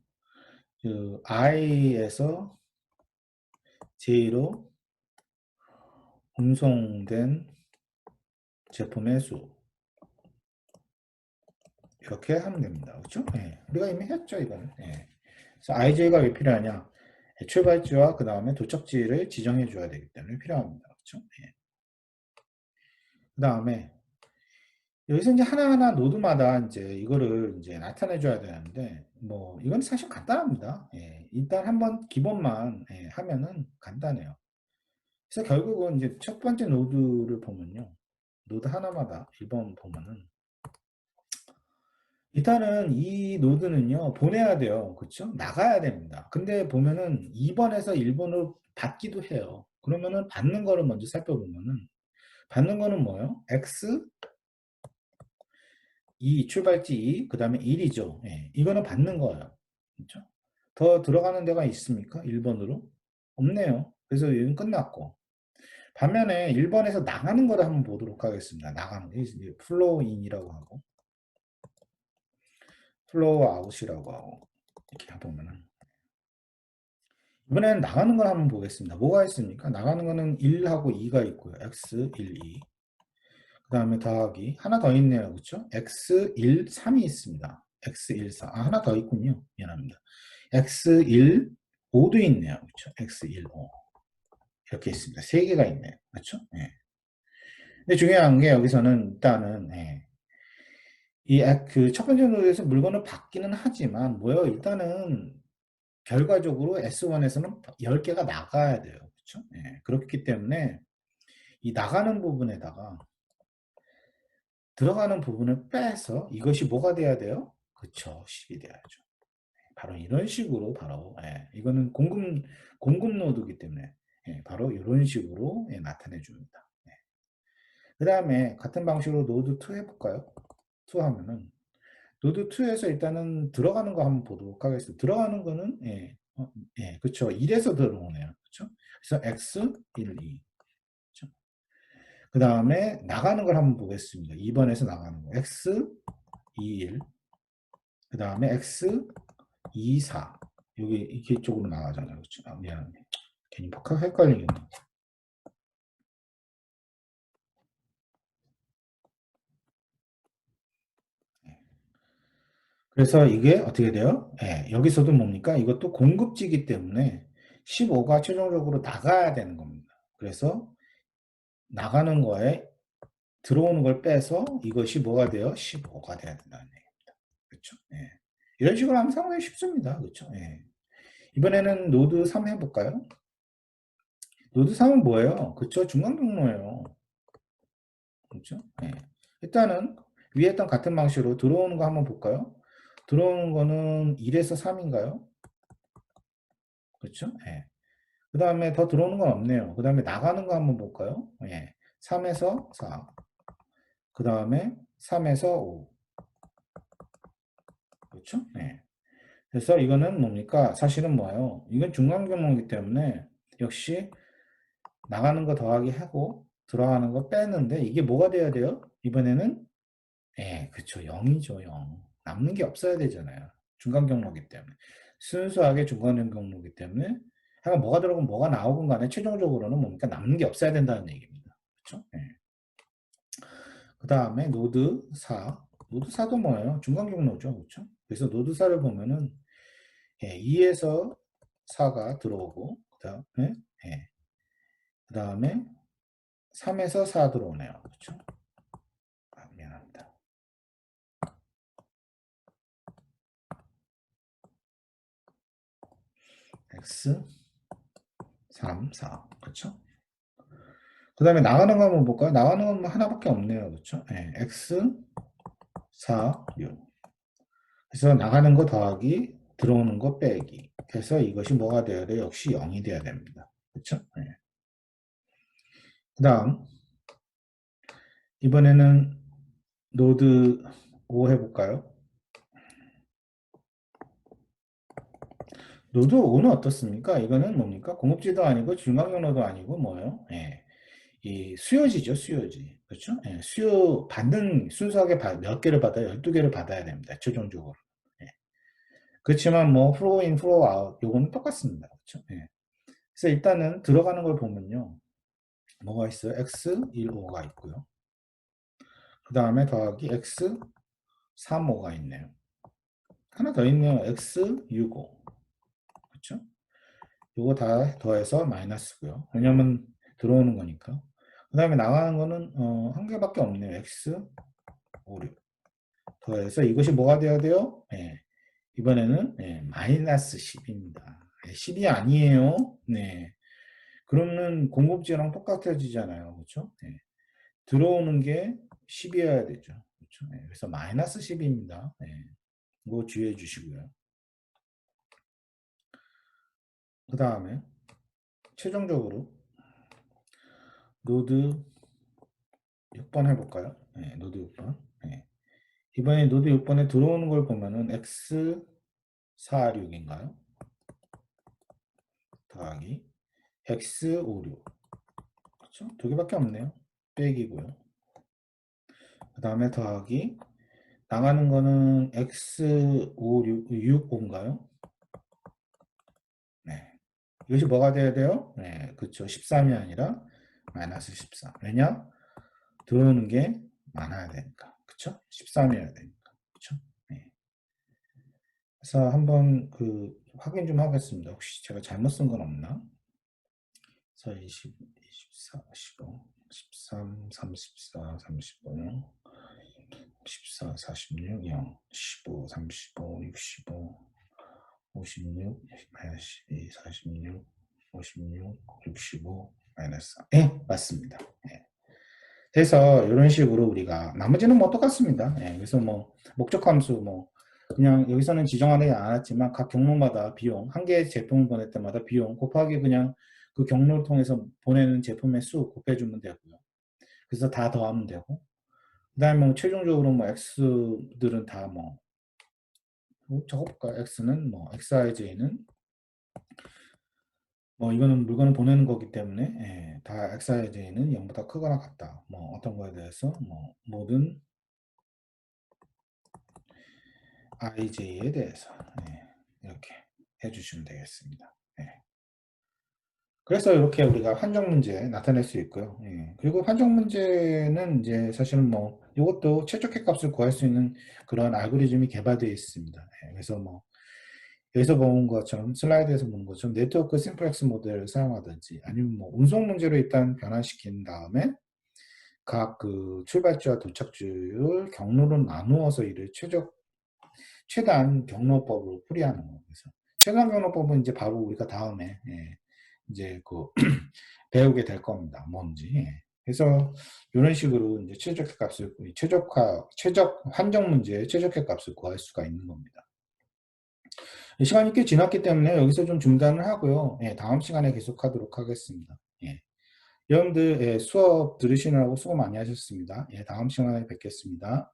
i에서 j로 운송된 제품의 수 이렇게 하면 됩니다. 그렇죠? 예. 우리가 이미 했죠, 이거는. 예. 그래서 IJ가 왜 필요하냐? 출발지와 그 다음에 도착지를 지정해 줘야 되기 때문에 필요합니다. 그렇죠? 예. 그 다음에 여기서 이제 하나하나 노드마다 이제 이거를 이제 나타내 줘야 되는데, 뭐, 이건 사실 간단합니다. 예, 일단 한번 기본만 예, 하면은 간단해요. 그래서 결국은 이제 첫 번째 노드를 보면요. 노드 하나마다 1번 보면은, 일단은 이 노드는요, 보내야 돼요. 그쵸? 나가야 됩니다. 근데 보면은 2번에서 1번으로 받기도 해요. 그러면은 받는 거를 먼저 살펴보면은, 받는 거는 뭐예요? X, 2, 출발지 2, 그 다음에 1이죠. 예, 이거는 받는 거예요. 그렇죠? 더 들어가는 데가 있습니까? 1번으로? 없네요. 그래서 여기는 끝났고. 반면에 1번에서 나가는 거를 한번 보도록 하겠습니다. 나가는 거. 이제 플로우 인이라고 하고, 플로우 아웃이라고 하고, 이렇게 보면은. 이번에는 나가는 걸 한번 보겠습니다. 뭐가 있습니까? 나가는 거는 1하고 2가 있고요. x 1, 2. 그 다음에 더하기. 하나 더 있네요. 그렇죠? x 1, 3이 있습니다. x 1, 4. 아, 하나 더 있군요. 미안합니다. x 1, 5도 있네요. 그렇죠? x 1, 5. 이렇게 있습니다. 세 개가 있네요. 그렇죠? 예. 근데 중요한 게 여기서는 일단은 예. 이 그 첫 번째 노드에서 물건을 받기는 하지만 뭐요? 일단은 결과적으로 S1에서는 10개가 나가야 돼요. 그렇죠? 예. 그렇기 때문에 이 나가는 부분에다가 들어가는 부분을 빼서 이것이 뭐가 돼야 돼요? 그쵸, 10이 돼야죠. 바로 이런 식으로 바로 예, 이거는 공급 노드이기 때문에 예, 바로 이런 식으로 예, 나타내 줍니다. 예. 그 다음에 같은 방식으로 노드 2 해볼까요? 2 하면은 노드 2에서 일단은 들어가는 거 한번 보도록 하겠습니다. 들어가는 거는 예, 예, 그쵸. 1에서 들어오네요. 그쵸? 그래서 x 1, 2. 그 다음에 나가는 걸 한번 보겠습니다. 2번에서 나가는 거. x 2, 1. 그 다음에 x 2, 4. 여기 이렇게 쪽으로 나가잖아요. 그렇죠? 아, 미안해. 괜히 헷갈리겠네. 그래서 이게 어떻게 돼요? 예, 여기서도 뭡니까? 이것도 공급지기 때문에 15가 최종적으로 나가야 되는 겁니다. 그래서 나가는 거에 들어오는 걸 빼서 이것이 뭐가 돼요? 15가 돼야 된다는 얘기입니다. 그렇죠? 예. 이런 식으로 하면 상당히 쉽습니다. 그렇죠? 예. 이번에는 노드 3 해볼까요? 노드 3은 뭐예요? 그쵸? 중간 경로예요. 그렇죠? 예. 일단은 위에 했던 같은 방식으로 들어오는 거 한번 볼까요? 들어오는 거는 1에서 3인가요? 그렇죠? 예. 그 다음에 더 들어오는 건 없네요. 그 다음에 나가는 거 한번 볼까요? 예. 3에서 4. 그 다음에 3에서 5. 그렇죠? 예. 그래서 이거는 뭡니까? 사실은 뭐예요? 이건 중간 경로이기 때문에 역시 나가는 거 더하기 하고 들어가는 거 빼는데 이게 뭐가 돼야 돼요? 이번에는 예, 그쵸. 0이죠, 0. 남는 게 없어야 되잖아요. 중간 경로이기 때문에. 순수하게 중간 경로이기 때문에 하여간 뭐가 들어가면 뭐가 나오건 간에 최종적으로는 뭡니까? 남는 게 없어야 된다는 얘기입니다. 그쵸? 예. 그 다음에 노드 4. 노드 4도 뭐예요? 중간 경로죠. 그쵸? 그래서 노드 4를 보면은 예, 2에서 4가 들어오고 그 다음에 예, 그 다음에 3에서 4 들어오네요. 그쵸? 아, 미안합니다. x 3, 4. 그쵸? 그 다음에 나가는 거 한번 볼까요? 나가는 건 뭐 하나밖에 없네요. 그렇죠? 예, x 4, 6. 그래서 나가는 거 더하기 들어오는 거 빼기. 그래서 이것이 뭐가 돼야 돼요? 역시 0이 돼야 됩니다. 그렇죠? 예. 그 다음 이번에는 노드 5 해볼까요? 노드 5는 어떻습니까? 이거는 뭡니까? 공급지도 아니고 중간경로도 아니고 뭐예요? 예. 이 수요지죠, 수요지. 그렇죠? 예. 수요 받는 순수하게 몇 개를 받아요? 12개를 받아야 됩니다. 최종적으로. 예. 그렇지만 뭐 플로우 인, 플로우 아웃 요거는 똑같습니다. 그렇죠? 예. 그래서 일단은 들어가는 걸 보면요. 뭐가 있어요? x 1, 5가 있고요. 그 다음에 더하기 x 3, 5가 있네요. 하나 더 있네요. x 6, 5. 그렇죠? 요거 다 더해서 마이너스고요. 왜냐면 들어오는 거니까. 그 다음에 나가는 거는 한 개밖에 없네요. x 5, 6 더해서 이것이 뭐가 되어야 돼요? 예, 이번에는 예, 마이너스 10입니다. 10이 아니에요. 네. 그러면 공급지랑 똑같아지잖아요. 그렇죠? 예. 들어오는 게 10이어야 되죠. 그렇죠? 예, 그래서 마이너스 10입니다. 예. 이거 주의해 주시고요. 그 다음에 최종적으로 노드 6번 해볼까요? 네, 노드 6번. 네. 이번에 노드 6번에 들어오는 걸 보면은 x46인가요? 더하기 x56. 그렇죠? 두 개밖에 없네요. 빼기고요. 그 다음에 더하기 나가는 거는 x565인가요? 네. 이것이 뭐가 돼야 돼요? 네, 그렇죠. 13이 아니라 마이너스 14. 왜냐? 들어오는 게 많아야 되니까. 그쵸? 13이어야 되니까. 그쵸? 네. 그래서 한번 확인 좀 하겠습니다. 혹시 제가 잘못 쓴 건 없나? 그래서 20, 24, 15, 13, 34, 35, 14, 46, 0, 15, 35, 65, 56, 마이너스 12, 46, 56, 65, 마이너스 4. 네, 맞습니다. 네. 그래서 이런 식으로 우리가 나머지는 뭐 똑같습니다. 예, 그래서 뭐 목적 함수 뭐 그냥 여기서는 지정하지 않았지만 각 경로마다 비용 한 개의 제품을 보낼 때마다 비용 곱하기 그냥 그 경로를 통해서 보내는 제품의 수 곱해주면 되고요. 그래서 다 더하면 되고 그다음에 뭐 최종적으로 뭐 x들은 다 뭐 적어볼까요? x는 뭐 xij는 뭐 이거는 물건을 보내는 거기 때문에 예, 다 xij는 0보다 크거나 같다. 뭐 어떤 거에 대해서 뭐 모든 IJ에 대해서 이렇게 해주시면 되겠습니다. 그래서 이렇게 우리가 환경 문제 나타낼 수 있고요. 그리고 환경 문제는 이제 사실은 뭐 이것도 최적화 값을 구할 수 있는 그런 알고리즘이 개발되어 있습니다. 그래서 뭐 여기서 본 것처럼 슬라이드에서 보는 것처럼 네트워크 심플렉스 모델을 사용하든지 아니면 뭐 운송 문제로 일단 변환시킨 다음에 각 출발지와 도착지를 경로로 나누어서 이를 최단 경로법으로 풀이하는 거. 그래서 최단 경로법은 이제 바로 우리가 다음에 이제 배우게 될 겁니다. 뭔지. 그래서 이런 식으로 이제 최적화 값을 최적 환경 문제의 최적화 값을 구할 수가 있는 겁니다. 시간이 꽤 지났기 때문에 여기서 좀 중단을 하고요. 다음 시간에 계속하도록 하겠습니다. 여러분들 수업 들으시느라고 수고 많이 하셨습니다. 다음 시간에 뵙겠습니다.